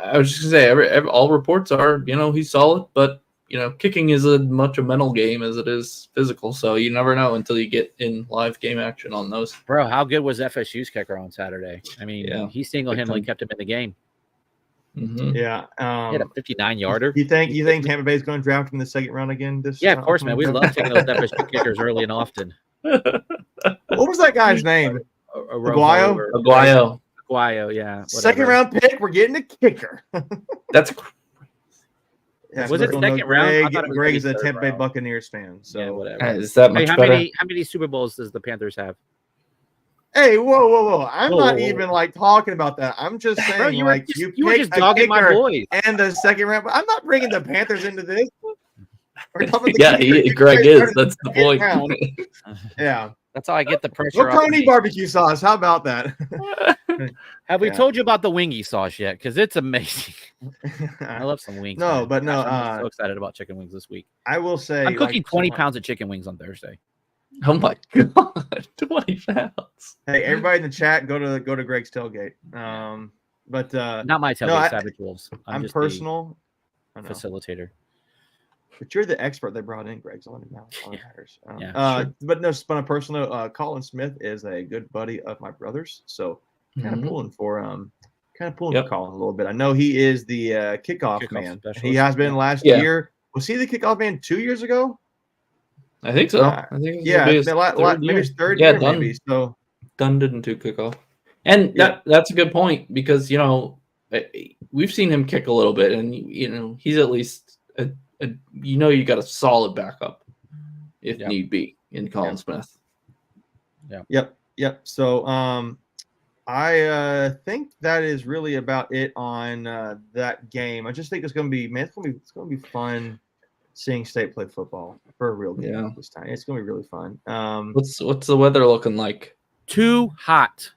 I was just gonna say all reports are he's solid, but kicking is as much a mental game as it is physical. So you never know until you get in live game action on those. Bro, how good was FSU's kicker on Saturday? I mean, he single-handedly kept him in the game. Mm-hmm. Yeah, he had a 59-yarder. You think Tampa Bay's going to draft him in the 2nd round again? Yeah, of course, man. We love taking those FSU kickers early and often. What was that guy's name? Aguayo. Aguayo, yeah. 2nd round pick. We're getting a kicker. That's. Yeah, was it 2nd round? Greg is a Tampa Bay Buccaneers fan, so whatever. Is that much better? How many Super Bowls does the Panthers have? Hey, whoa! I'm not even talking about that. I'm just saying, bro, you were just dogging my boys. And the 2nd round. I'm not bringing the Panthers into this. Greg is. That's the point. Yeah, that's how I get the pressure. Coney barbecue sauce. How about that? Have we told you about the wingy sauce yet? Because it's amazing. I love some wings. I'm so excited about chicken wings this week. I will say, I'm cooking 20 pounds of chicken wings on Thursday. Oh my god, 20 pounds! Hey, everybody in the chat, go to Greg's tailgate. But not my tailgate, Savage Wolves. I'm just personal facilitator. But you're the expert they brought in, Greg. So let me know. Sure. But no, on a personal, Colin Smith is a good buddy of my brother's, so kind of pulling for Colin a little bit. I know he is the kickoff man. He has been last year. Was he the kickoff man 2 years ago? I think so. I think yeah, maybe his third year, maybe. So Dunn didn't do kickoff, and that's a good point because we've seen him kick a little bit, and he's at least you got a solid backup if need be in Colin Smith. Yeah. Yep. So I think that is really about it on that game. I just think it's gonna be it's gonna be fun seeing State play football for a real game this time. It's gonna be really fun. What's the weather looking like? Too hot.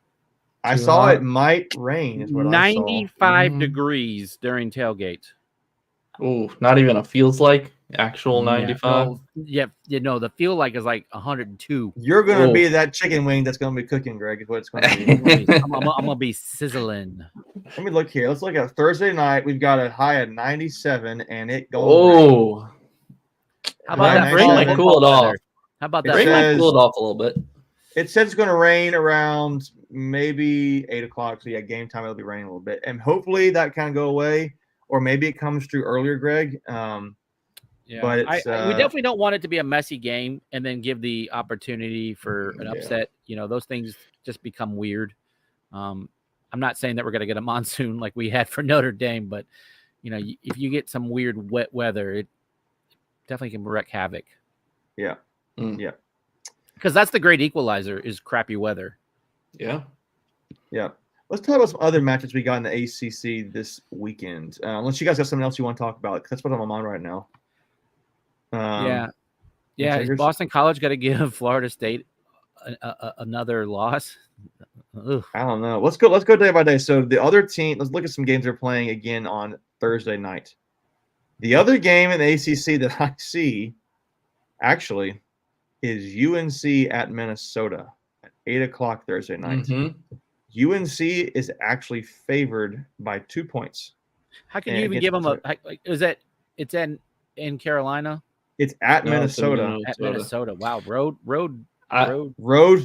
I saw it might rain. Is what 95 degrees during tailgate. Oh, not even a feels like actual 95. The feel like is like 102. You're gonna be that chicken wing that's gonna be cooking, Greg. Is what it's gonna be. I'm gonna be sizzling. Let me look here. Let's look at Thursday night. We've got a high of 97, and it goes. Oh, how about that? Rain might cool it off. How about that? Rain might cool it off a little bit. It says it's going to rain around maybe 8 o'clock. So game time it'll be raining a little bit, and hopefully that kind of go away, or maybe it comes through earlier, Greg. But it's, we definitely don't want it to be a messy game and then give the opportunity for an upset. Those things just become weird. I'm not saying that we're going to get a monsoon like we had for Notre Dame, but if you get some weird wet weather, it definitely can wreak havoc. Yeah. Yeah. Because that's the great equalizer is crappy weather. Yeah. Yeah. Let's talk about some other matches we got in the ACC this weekend. Unless you guys got something else you want to talk about, because that's what I'm on right now. Is Boston College got to give Florida State another loss? Ugh. I don't know. Let's go day by day. So the other team, let's look at some games they're playing again on Thursday night. The other game in the ACC that I see actually is UNC at Minnesota at 8 o'clock Thursday night. UNC is actually favored by 2 points. How can you even give them it's in Carolina? It's at Minnesota. At Minnesota. Wow. Road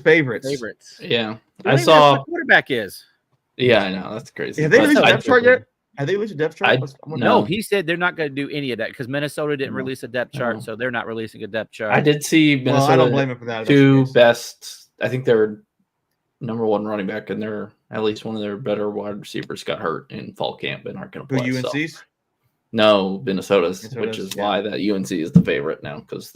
favorites. Yeah. I saw the quarterback is. Yeah, I know. That's crazy. Have they released a depth chart yet? Have they released a depth chart? No, he said they're not going to do any of that because Minnesota didn't release a depth chart, so they're not releasing a depth chart. I did see Minnesota. I don't blame him for that. Two best. I think they're number one running back, and they're at least one of their better wide receivers got hurt in fall camp and aren't going to play. UNC's? So. No, Minnesota's, which is why that UNC is the favorite now because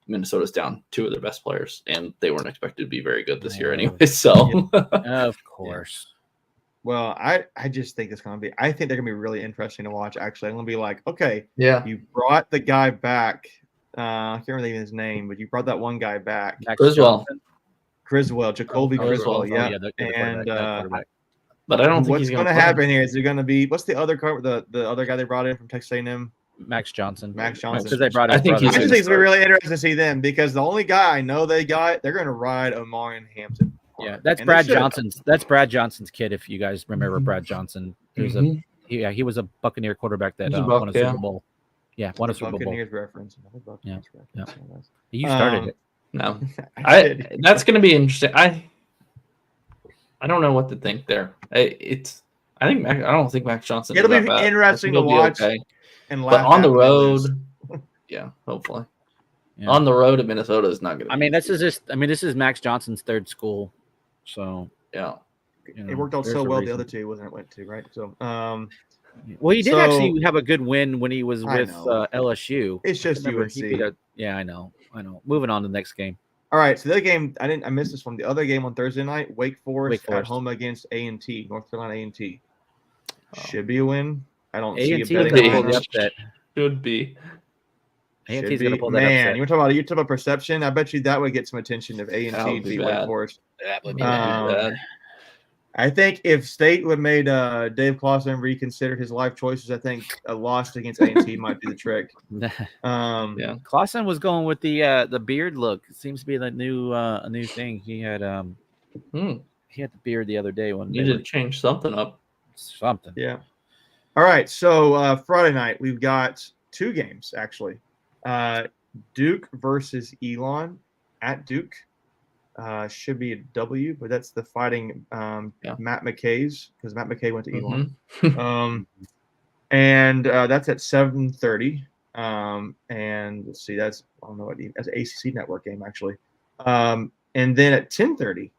Minnesota's down two of their best players, and they weren't expected to be very good this year anyway. So, of course. Well, I just think it's going to be – I think they're going to be really interesting to watch, actually. I'm going to be like, okay, you brought the guy back. I can't remember his name, but you brought that one guy back. Criswell, Jacoby Criswell, but I don't think what's going to happen here is they're going to be – what's the other guy they brought in from Texas A&M? Max Johnson. Because they brought I think it's going to be really interesting to see them because the only guy I know they got, they're going to ride Omarion Hampton. Yeah, that's Brad Johnson's. That's Brad Johnson's kid. If you guys remember Brad Johnson, he was a Buccaneer quarterback that won a Super Bowl. Yeah, won a Super Bowl. Buccaneers reference. Yeah. You started it. No, that's going to be interesting. I don't know what to think there. I don't think Max Johnson. It'll be interesting to watch. And but on the road, hopefully. Yeah. On the road at Minnesota is not going to. This is Max Johnson's third school. So it worked out so well. The other two wasn't it went to right. So well, he did actually have a good win when he was with LSU. It's just UNC. I know. Moving on to the next game. All right. So the other game I missed this one. The other game on Thursday night, Wake Forest at home against A&T, North Carolina A&T. Should be a win. I don't see a betting line. Should be. A&T's going to pull that upset. You're talking about perception. I bet you that would get some attention if A&T beat Wake Forest. That would be bad. I think if State would have made Dave Clawson reconsider his life choices, I think a loss against A&T might be the trick. Clawson was going with the beard look. It seems to be the new thing. He had the beard the other day when you did change something up. Yeah. All right. So Friday night we've got two games actually. Duke versus Elon at Duke. Should be a W, but that's the fighting Matt McKay's because Matt McKay went to Elon. And that's at 7:30. And let's see, that's I don't know what that's an ACC network game actually. And then at 10:30,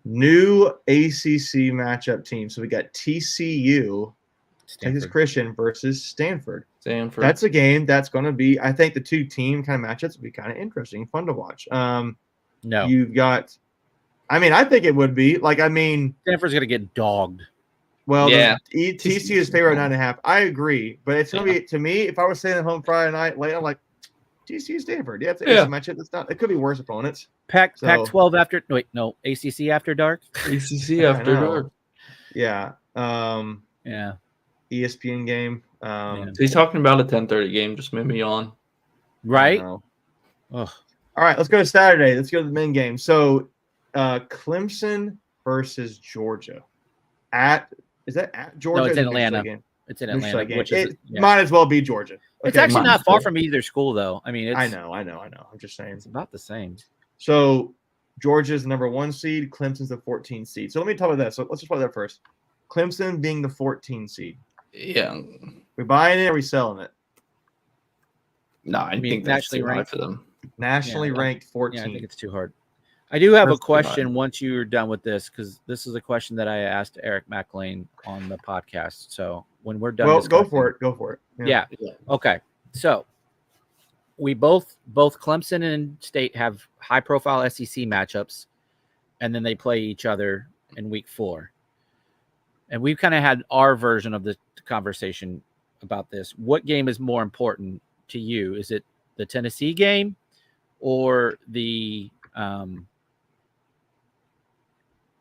new ACC matchup team. So we got TCU, Texas Christian versus Stanford. That's a game that's going to be. I think the two team kind of matchups will be kind of interesting, fun to watch. No, you've got. I mean, I think it would be like. I mean, Stanford's going to get dogged. Well, yeah, TCU is favorite 9.5. I agree, but it's gonna be to me. If I was staying at home Friday night late, I'm like TCU Stanford. Yeah, it's a matchup. That's not. It could be worse opponents. Pac-12 after ACC after dark. ACC after dark. Yeah. Yeah. ESPN game. So he's talking about a 10:30 game. Just made me yawn. Right. All right, let's go to Saturday. Let's go to the main game. So, Clemson versus Georgia. Is that at Georgia? No, it's in Atlanta. It's in Atlanta. Which might as well be Georgia. Okay, it's actually not far from either school, though. I mean, I know. I'm just saying it's about the same. So Georgia's the number 1 seed. Clemson's the 14 seed. So let me talk about that. So let's just talk about that first. Clemson being the 14 seed. Yeah. We buying it or we selling it? No, I think that's too hard for them. Nationally ranked 14. Yeah, I think it's too hard. I do have a question once you're done with this, because this is a question that I asked Eric McLean on the podcast. So when we're done, go for it. Go for it. Yeah. Okay. So we both Clemson and State have high-profile SEC matchups, and then they play each other in Week 4. And we've kind of had our version of the conversation about this. What game is more important to you? Is it the Tennessee game or the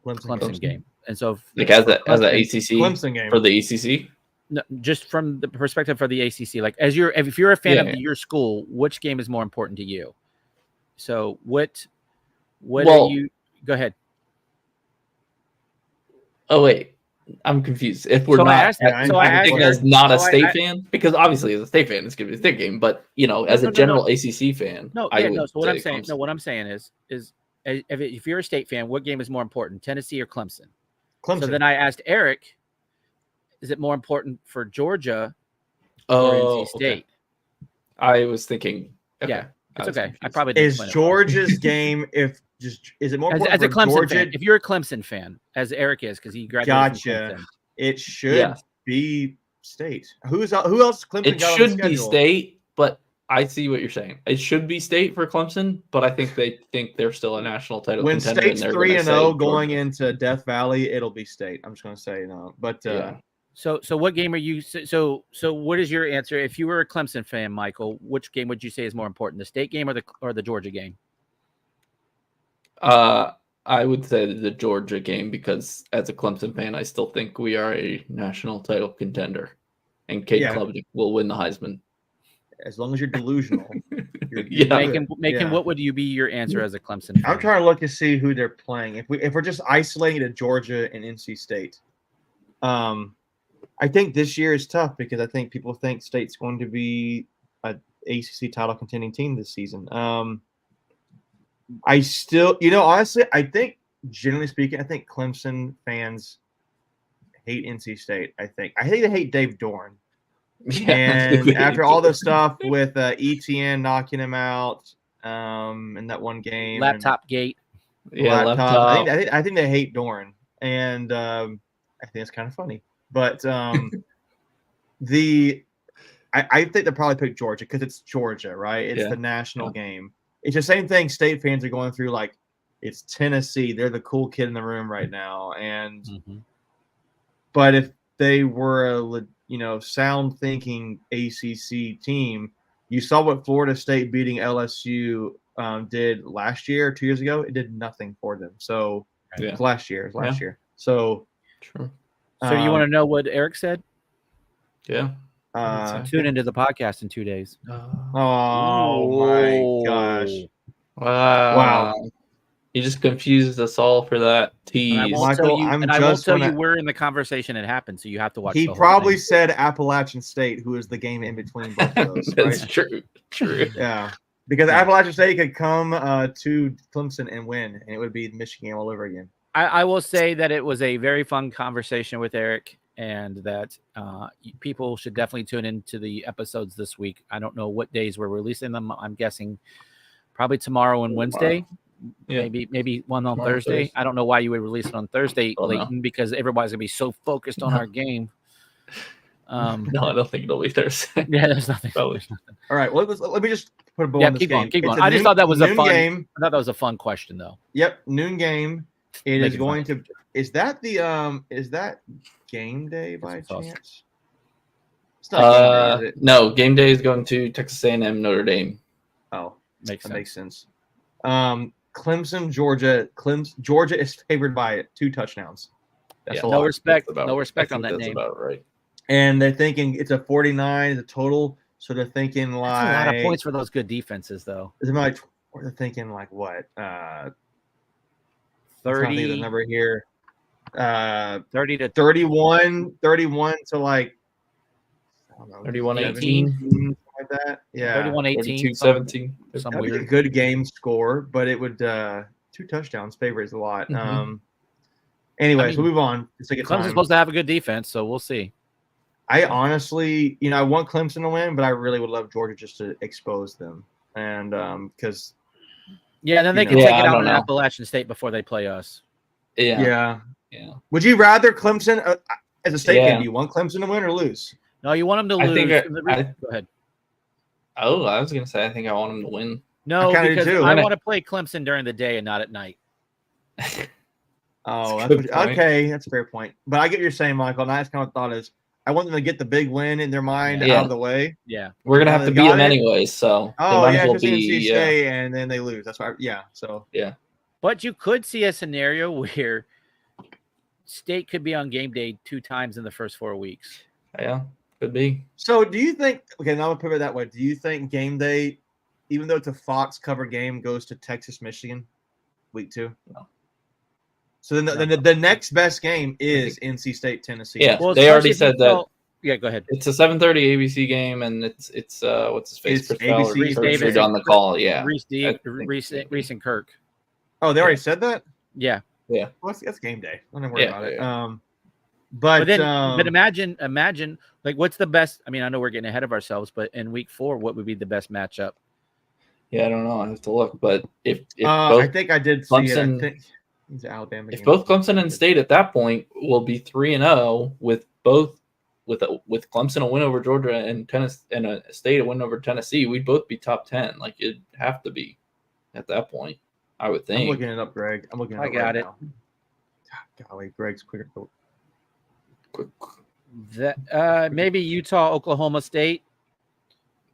Clemson game? And so, like as an ACC Clemson game for the ACC, no, just from the perspective for the ACC, like if you're a fan of your school, which game is more important to you? So what are you? Go ahead. Oh wait, I'm confused. If we're not a state fan, because obviously as a state fan, it's going to be a state game. But as a general ACC fan, So what I'm saying, what I'm saying is if you're a state fan, what game is more important, Tennessee or Clemson? Clemson. So then I asked Eric, is it more important for Georgia or NC State? Okay. I was thinking. Okay. Yeah, it's okay. Confused. I probably didn't is Georgia's game. Is it more important as a Clemson Georgia? fan? If you're a Clemson fan, as Eric is, because he graduated from Clemson. It should be State. Who else? Clemson. It should be State, but I see what you're saying. It should be State for Clemson, but I think they think they're still a national title when contender. State's 3-0 going into Death Valley, it'll be State. I'm just going to say no, but So what game are you? So what is your answer? If you were a Clemson fan, Michael, which game would you say is more important, the State game or the Georgia game? I would say the Georgia game, because as a Clemson fan, I still think we are a national title contender, and Cade Klubnik will win the Heisman. As long as you're delusional. Making what would you be your answer as a Clemson fan? I'm trying to look to see who they're playing. If we're just isolating to Georgia and NC State, I think this year is tough because I think people think State's going to be a ACC title contending team this season. I still, honestly, I think generally speaking, I think Clemson fans hate NC State. I think they hate Dave Doran. Yeah, and after all the stuff with ETN knocking him out in that one game, laptop gate, laptop. I think they hate Doran, and I think it's kind of funny. But I think they'll probably pick Georgia because it's Georgia, right? It's the national game. It's the same thing State fans are going through. Like, it's Tennessee; they're the cool kid in the room right now. And but if they were a sound thinking ACC team, you saw what Florida State beating LSU did last year or 2 years ago. It did nothing for them. So it's last year. So true. So you want to know what Eric said? Yeah. Tune into the podcast in 2 days. Oh my gosh! Wow! You just confused us all for that tease. I won't tell you where in the conversation it happened, so you have to watch. He probably said Appalachian State, who is the game in between both of those. That's right? True. Yeah, because Appalachian State could come to Clemson and win, and it would be Michigan all over again. I will say that it was a very fun conversation with Eric, and that people should definitely tune into the episodes this week. I don't know what days we're releasing them. I'm guessing probably tomorrow and Wednesday. Yeah. Maybe one on Tomorrow, Thursday. Thursday. I don't know why you would release it on Thursday, Oh, no. Leighton, because everybody's gonna be so focused on our game. No, I don't think it'll be Thursday. Yeah, there's nothing. Probably. All right. Well, let me just put a bow Yeah, on this keep game. going. It's a I just noon- thought that was a noon fun game. I thought that was a fun question, though. Yep, noon game. It is Making going fun. to. Is that the is that game day by That's awesome. chance? It's not game day, is it? No, game day is going to Texas A&M Notre Dame. Oh, Makes that sense. makes sense. Clemson, Georgia. Georgia is favored by 2 touchdowns. That's Yeah. a No lot. respect. That's about- No respect I on think that that's name. about right. And they're thinking it's a 49 is a total. So they're thinking like That's a lot of points for those good defenses, though. Is it like they're thinking like what? 30 the number here. 30 to 31 to like I don't know, 31-18. something like that. Yeah. 31-18. 32-17. Some That'd be a weird. good game score, but it would 2 touchdowns favors a lot. Mhm. Anyways, I mean, we'll move on. It's a good Clemson's time. supposed to have a good defense, so we'll see. I honestly, I want Clemson to win, but I really would love Georgia just to expose them. And because Yeah, then they You can know. take Yeah, it I out don't in know. Appalachian State before they play us. Yeah. Would you rather Clemson as a state Yeah. game? Do you want Clemson to win or lose? No, you want them to I lose. think Go ahead. Oh, I was gonna say I think I want them to win. No, I kinda do because too. I want to play Clemson during the day and not at night. Oh, That's a that's good point. okay. That's a fair point. But I get what you're saying, Michael. And I just kind of thought is I want them to get the big win in their mind Yeah. out of the way. Yeah. We're gonna Oh, have they to beat got them it? anyways, so they Oh might yeah, as well just NC be. State, and then they lose. That's why. Yeah. So But you could see a scenario where State could be on game day 2 times in the first 4 weeks. Yeah, could be. So do you think? Okay, now I'm gonna put it that way. Do you think game day, even though it's a Fox cover game, goes to Texas, Michigan, week 2? No. So then the next best game is NC State, Tennessee. Yeah. Well, They already especially if said you that. saw- Yeah, go ahead. It's a 7:30 ABC game, and it's what's his face? It's Chris Bell or ABC, Chris Davis, on the call. Yeah. Reese, I think Reese, so. Reese and Kirk. Oh, they already said that. Yeah. Well, that's game day. I'm not worried Yeah, about it. yeah. But But imagine like what's the best? I mean, I know we're getting ahead of ourselves, but in week 4, what would be the best matchup? Yeah, I don't know. I have to look, but if I both think I did see it. I Clemson- think it's Alabama. if game. both Clemson and State at that point will be 3-0 with Clemson a win over Georgia and Tennessee and a State a win over Tennessee, we'd both be top 10. Like it'd have to be at that point, I would I'm think. looking it up, Greg. I'm looking it I up. got right it. now. God, golly, Greg's quicker. That maybe Utah, Oklahoma State.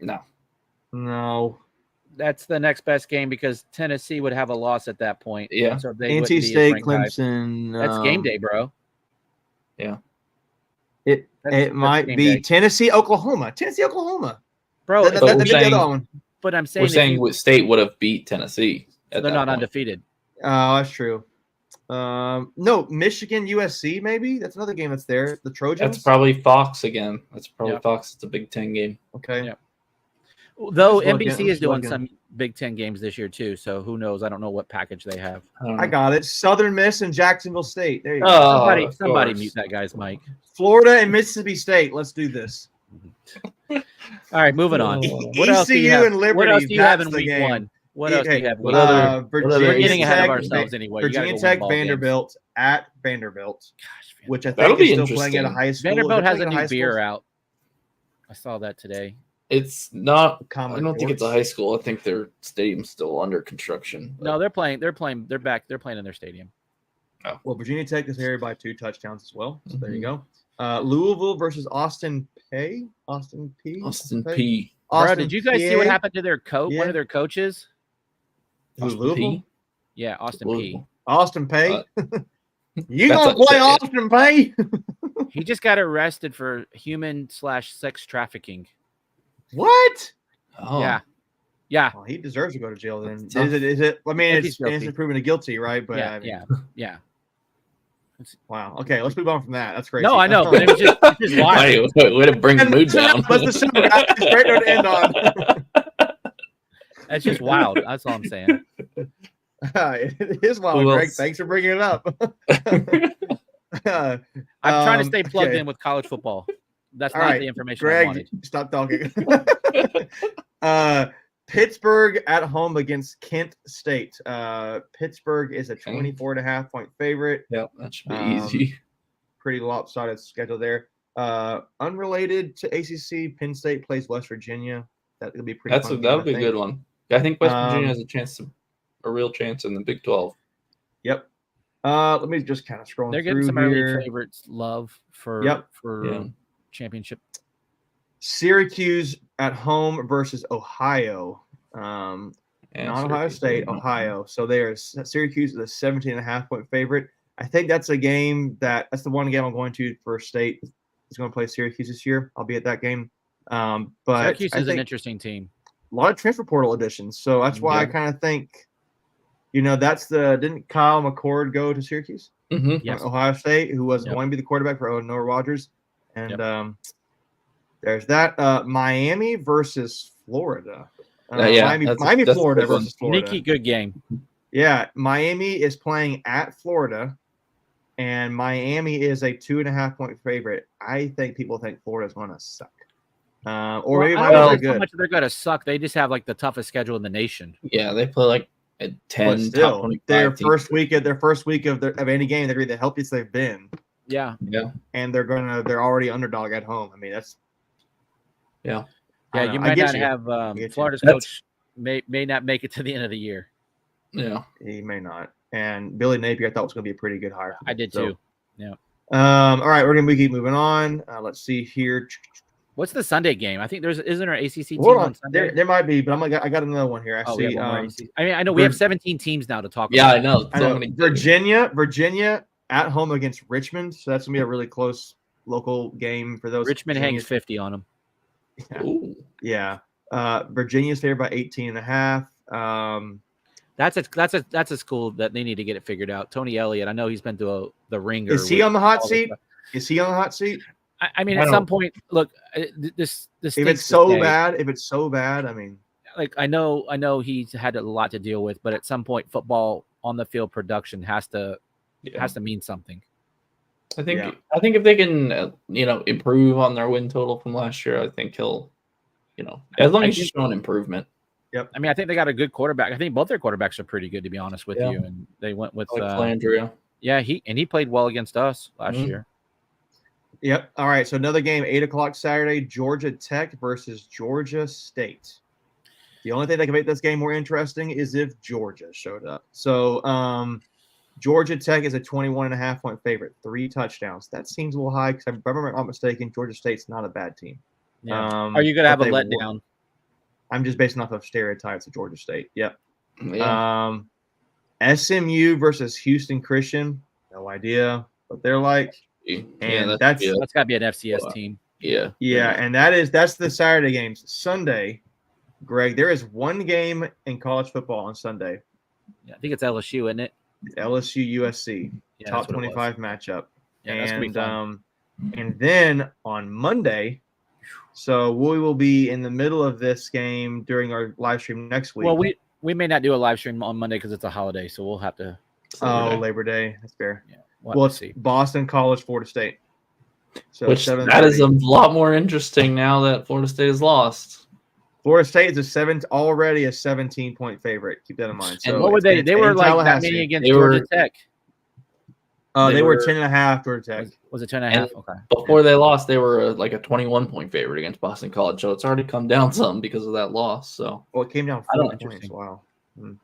No. No. That's the next best game because Tennessee would have a loss at that point. Yeah. So they wouldn't NC be as State, ranked high. Clemson. That's game day, bro. That's It might game be day. Tennessee, Oklahoma. Tennessee, Oklahoma. Bro, That- but that- we're that's the saying- other one. but I'm saying We're if saying you- State would have beat Tennessee. so At they're that not point. undefeated. Oh, that's true. No, Michigan, USC, maybe. That's another game that's there. The Trojans. That's probably Fox again. That's probably Yeah. Fox. It's a Big Ten game. okay. Yeah. Though Just looking, NBC is just doing looking. some Big Ten games this year too, so who knows? I don't know what package they have. don't I know. got it. Southern Miss and Jacksonville State. There you go. Oh, Somebody of mute course. that guy's mic. Florida and Mississippi State. Let's do this. All right, moving on. Oh. What else do you ECU have? and Liberty, What else do you have in that's the week game. 1? What else do you have? what week other- one? Virginia We're getting ahead of Tech, ourselves anyway. You gotta Virginia go win Tech, ball games. Vanderbilt at Vanderbilt, Gosh, which I That'll think is be still playing at a interesting. high school. Vanderbilt They're has a playing at new high beer schools. out. I saw that today. It's not. I Common don't think it's a Dorks. high school. I think their stadium's still under construction. No, they're playing. They're back. They're playing in their stadium. Well, Virginia Tech is here by 2 touchdowns as well. So there you Mhm. go. Louisville versus Austin P. Austin P. Bro, Austin did you guys see what PA? happened to their coach? Yeah. One of their coaches? Who, Austin Louisville? P. Yeah, Austin Louisville. Austin Pay. You That's gonna what- play yeah. Austin Pay? P. He just got arrested for human/sex trafficking. What? Oh, Yeah, yeah, Well, he deserves to go to jail then. That's tough. Is it? I mean, If it's he's guilty. innocent proven guilty, right? But yeah, I mean, yeah. wow. Okay, let's move on from that. That's crazy. No, I know, but it was just, it's just wild. Way to bring the mood down. That's the show. Guys. It's a great note to end on. That's just wild. That's all I'm saying. It is wild, Who Greg. else? Thanks for bringing it up. I'm trying to stay plugged okay. in with college football. That's All not right, the information Greg, I wanted. stop talking. Pittsburgh at home against Kent State. Pittsburgh is a 24.5-point favorite. Yeah, that should be easy. Pretty lopsided schedule there. Unrelated to ACC, Penn State plays West Virginia. That could be pretty. That'll be a good one. I think West Virginia has a real chance in the Big 12. Yep. Let me just kind of scroll They're through getting some here. early favorites love for championship. Syracuse at home versus Ohio. Not Ohio State, Ohio. So Syracuse is a 17.5-point favorite. I think that's a game that's the one game I'm going to for State. Is going to play Syracuse this year. I'll be at that game. But Syracuse is an interesting team. A lot of transfer portal additions. So that's why I kind of think, didn't Kyle McCord go to Syracuse? Mm-hmm. Yes. Ohio State, who was going to be the quarterback for Noah Rogers. And there's that. Miami versus Florida. Miami, Florida versus Florida. Sneaky good game. Yeah, Miami is playing at Florida, and Miami is a 2.5-point favorite. I think people think Florida's going to suck. Maybe Miami's good. So much they're going to suck. They just have the toughest schedule in the nation. Yeah, they play at 10. Still, top 25 their teams. first week of any game, they're going to be the healthiest they've been. Yeah. And they're already underdog at home. I mean, that's. Yeah. Yeah, you might not have Florida's coach may not make it to the end of the year. Yeah, he may not. And Billy Napier, I thought was going to be a pretty good hire. I did too. Yeah. All right, we're going to keep moving on. Let's see here. What's the Sunday game? I think isn't there an ACC team on Sunday? There might be, but I got another one here. I see. I know we have 17 teams now to talk about. Yeah, I know. Many Virginia at home against Richmond. So that's going to be a really close local game for those. Richmond hangs 50 on them. Yeah. Virginia's favored by 18.5. That's a school that they need to get it figured out. Tony Elliott, I know he's been to the ringer. Is he on the hot seat? I mean, at some point, look, this if it's so bad, I mean, I know he's had a lot to deal with, but at some point, football on the field production has to mean something. I think if they can, improve on their win total from last year, I think he'll, as long as he's showing improvement. Yep. I mean, I think they got a good quarterback. I think both their quarterbacks are pretty good, to be honest with you. And they went with Landria. Yeah, he played well against us last year. Yep. All right. So another game, 8:00 Saturday, Georgia Tech versus Georgia State. The only thing that can make this game more interesting is if Georgia showed up. So Georgia Tech is a 21.5-point favorite, 3 touchdowns. That seems a little high because if I'm not mistaken, Georgia State's not a bad team. Yeah. Are you going to have a letdown? I'm just basing off of stereotypes of Georgia State. Yep. Yeah. SMU versus Houston Christian. No idea what they're like. And that's got to be an FCS team. Yeah. Yeah, and that's the Saturday games. Sunday, Greg, there is one game in college football on Sunday. Yeah, I think it's LSU, isn't it? It's LSU USC. Yeah, top 25 matchup. Yeah, that's gonna be fun. And then on Monday, so we will be in the middle of this game during our live stream next week. Well, we may not do a live stream on Monday because it's a holiday, so we'll have to. Labor Day. That's fair. Yeah. Well, it's Boston College, Florida State. So that is a lot more interesting now that Florida State has lost. Florida State is already a 17-point favorite. Keep that in mind. So and what were they? They were like that many against Georgia Tech. They were 10.5 Georgia Tech. Was it 10.5? Okay. Before they lost, they were like a 21-point favorite against Boston College. So it's already come down some because of that loss. So it came down 4 points. Wow.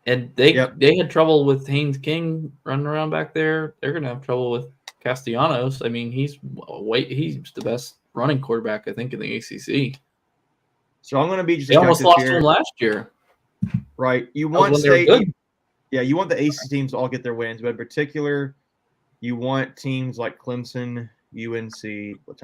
And they had trouble with Haynes King running around back there. They're going to have trouble with Castellanos. I mean, he's the best running quarterback, I think, in the ACC. So I'm going to be just. They almost lost to him last year. Right. You want State. You want the ACC teams to all get their wins, but in particular, you want teams like Clemson, UNC, which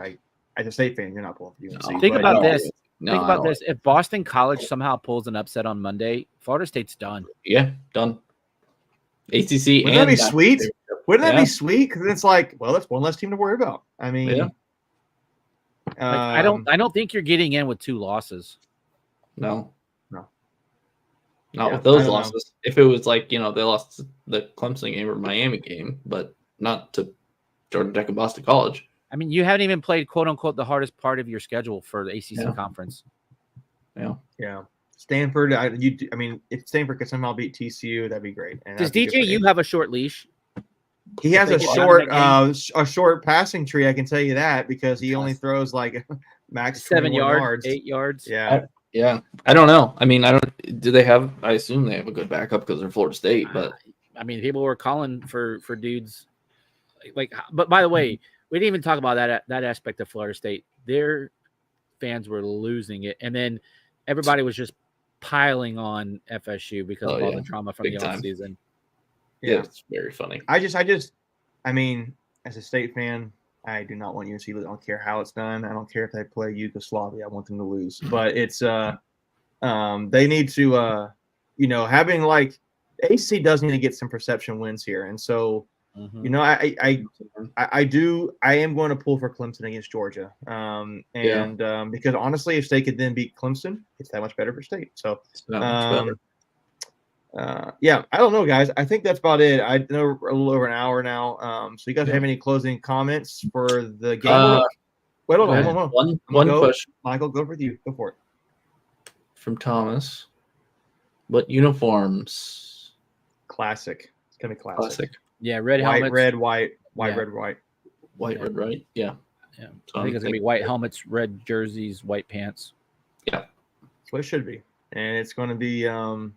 as a State fan, you're not pulling for UNC. Think about this. Think about this. If Boston College somehow pulls an upset on Monday, Florida State's done. Yeah, done. ACC. Wouldn't that be sweet? Wouldn't that be sweet? Because it's like, well, that's one less team to worry about. I mean, I don't think you're getting in with 2 losses. No. Not with those losses. If it was like, they lost the Clemson game or Miami game, but not to Georgia Tech and Boston College. I mean, you haven't even played quote unquote the hardest part of your schedule for the ACC Yeah. conference. Yeah. Stanford. I mean, if Stanford could somehow beat TCU, that'd be great. And Does that'd be good for DJU have a short leash? He has they a get down in that short passing tree. I can tell you that because he only Yes. throws like max 7 21 yards, 8 yards. Yeah. Yeah. I don't know. I mean, do they have, I assume they have a good backup because they're Florida State, but I mean, people were calling for dudes like, but by the way, we didn't even talk about that aspect of Florida State. Their fans were losing it. And then everybody was just piling on FSU because of all the drama from Big the time. offseason. yeah, it's very funny. I mean, as a State fan, I do not want UNC to lose. I don't care how it's done. I don't care if they play Yugoslavia. I want them to lose. But it's they need to having like AC does need to get some perception wins here. And so I am going to pull for Clemson against Georgia. Because honestly, if State could then beat Clemson, it's that much better for State. So It's not much better. I don't know, guys. I think that's about it. I know we're a little over an hour now. So you guys have any closing comments for the game? Wait, hold on. One question. Michael, go with you. Go for it. From Thomas. What uniforms? Classic. It's gonna be classic. Yeah, red White, helmets. red, white, Yeah. red, white. White, red, right? Yeah. Yeah. So I think it's gonna be white helmets, red jerseys, white pants. That's what it should be. And it's going to be, I don't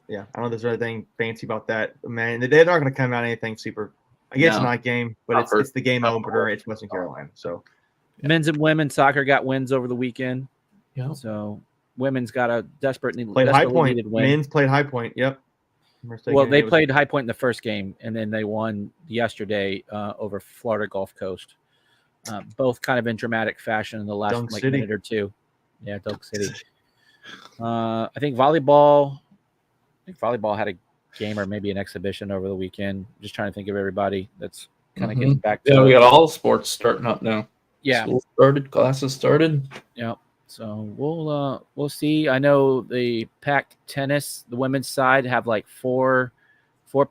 know if there's anything fancy about that. Man, they're not going to come out anything super. I guess it's a night game, but it's the game opener. It's Western Carolina. So men's and women's soccer got wins over the weekend. Yeah. So women's got a desperately High Point. needed win. Men's played High Point. Yep. Well, they played High Point in the first game, and then they won yesterday over Florida Gulf Coast. Both kind of in dramatic fashion in the last minute or two. Yeah, Dunk City. I think volleyball had a game or maybe an exhibition over the weekend. Just trying to think of everybody that's kind of getting back to. Yeah, we got all sports starting up now. Yeah, school started, classes started. Yeah. So we'll see. I know the Pac tennis, the women's side, have like four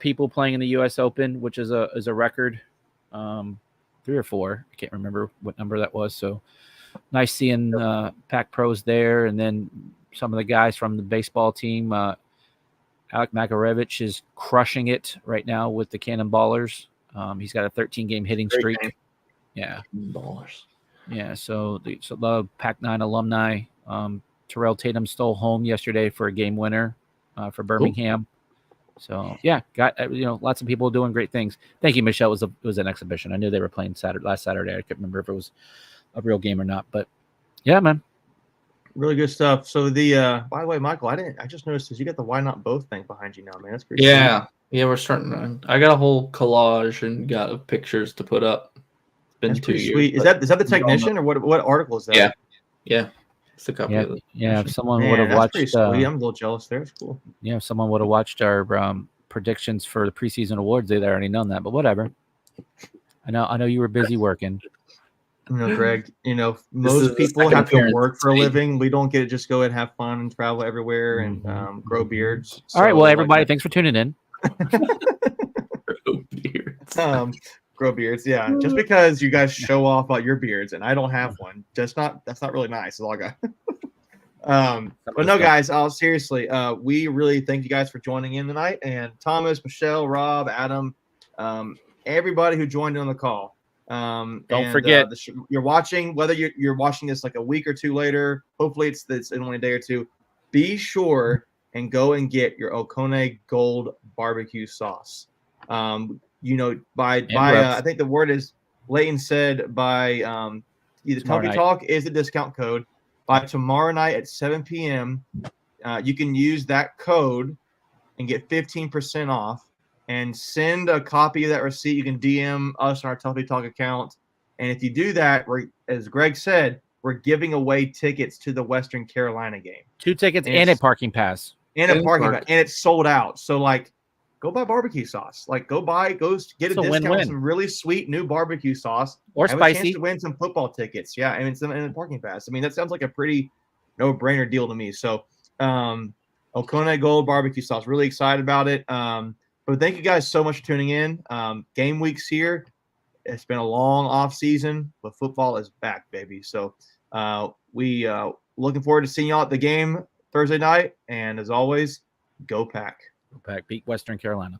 people playing in the U.S. Open, which is a record. 3 or 4. I can't remember what number that was. So nice seeing Pac pros there, and then some of the guys from the baseball team. Alec Makarevich is crushing it right now with the Cannonballers. He's got a 13-game hitting streak. Yeah. Ballers. Yeah, so the Pac-9 alumni, Terrell Tatum stole home yesterday for a game winner for Birmingham. Ooh. So yeah, got lots of people doing great things. Thank you, Michelle. It was an exhibition. I knew they were playing last Saturday. I couldn't remember if it was a real game or not, but yeah, man, really good stuff. So by the way, Michael, I just noticed you got the Why Not Both thing behind you now, man. That's pretty. Yeah, cool. Yeah, we're starting. I got a whole collage and got pictures to put up. Been That's 2 years. Sweet. Is that the technician or what article is that? Yeah. It's a copy of it. Yeah, if someone would have watched, I'm a little jealous there. It's cool. Yeah, if someone would have watched our predictions for the preseason awards, they'd already known that. But whatever. I know you were busy working. Greg. Most people have to work for a living. We don't get to just go and have fun and travel everywhere and grow beards. All right. Well, everybody, thanks for tuning in. Grow beards. Grow beards, yeah. Just because you guys show off about your beards and I don't have one, that's not really nice. Is all I got. But no, guys, seriously, we really thank you guys for joining in tonight. And Thomas, Michelle, Rob, Adam, everybody who joined in on the call. Don't forget, you're watching, whether you're watching this like a week or two later. Hopefully, it's in only a day or two. Be sure and go and get your Oconee Gold barbecue sauce. I think the word is Leighton said by either Tuffy Talk is the discount code. By tomorrow night at 7 p.m., you can use that code and get 15% off. And send a copy of that receipt. You can DM us on our Tuffy Talk account. And if you do that, as Greg said, we're giving away tickets to the Western Carolina game. 2 tickets and a parking pass. And a parking pass. And it's sold out. So, go buy barbecue sauce. Go get a discount on some really sweet new barbecue sauce. Or have spicy. A chance to win some football tickets. Yeah, and a parking pass. I mean, that sounds like a pretty no-brainer deal to me. So, Oconee Gold barbecue sauce. Really excited about it. But thank you guys so much for tuning in. Game week's here. It's been a long off season, but football is back, baby. So we looking forward to seeing y'all at the game Thursday night. And as always, go Pack. Go Pack. Beat Western Carolina.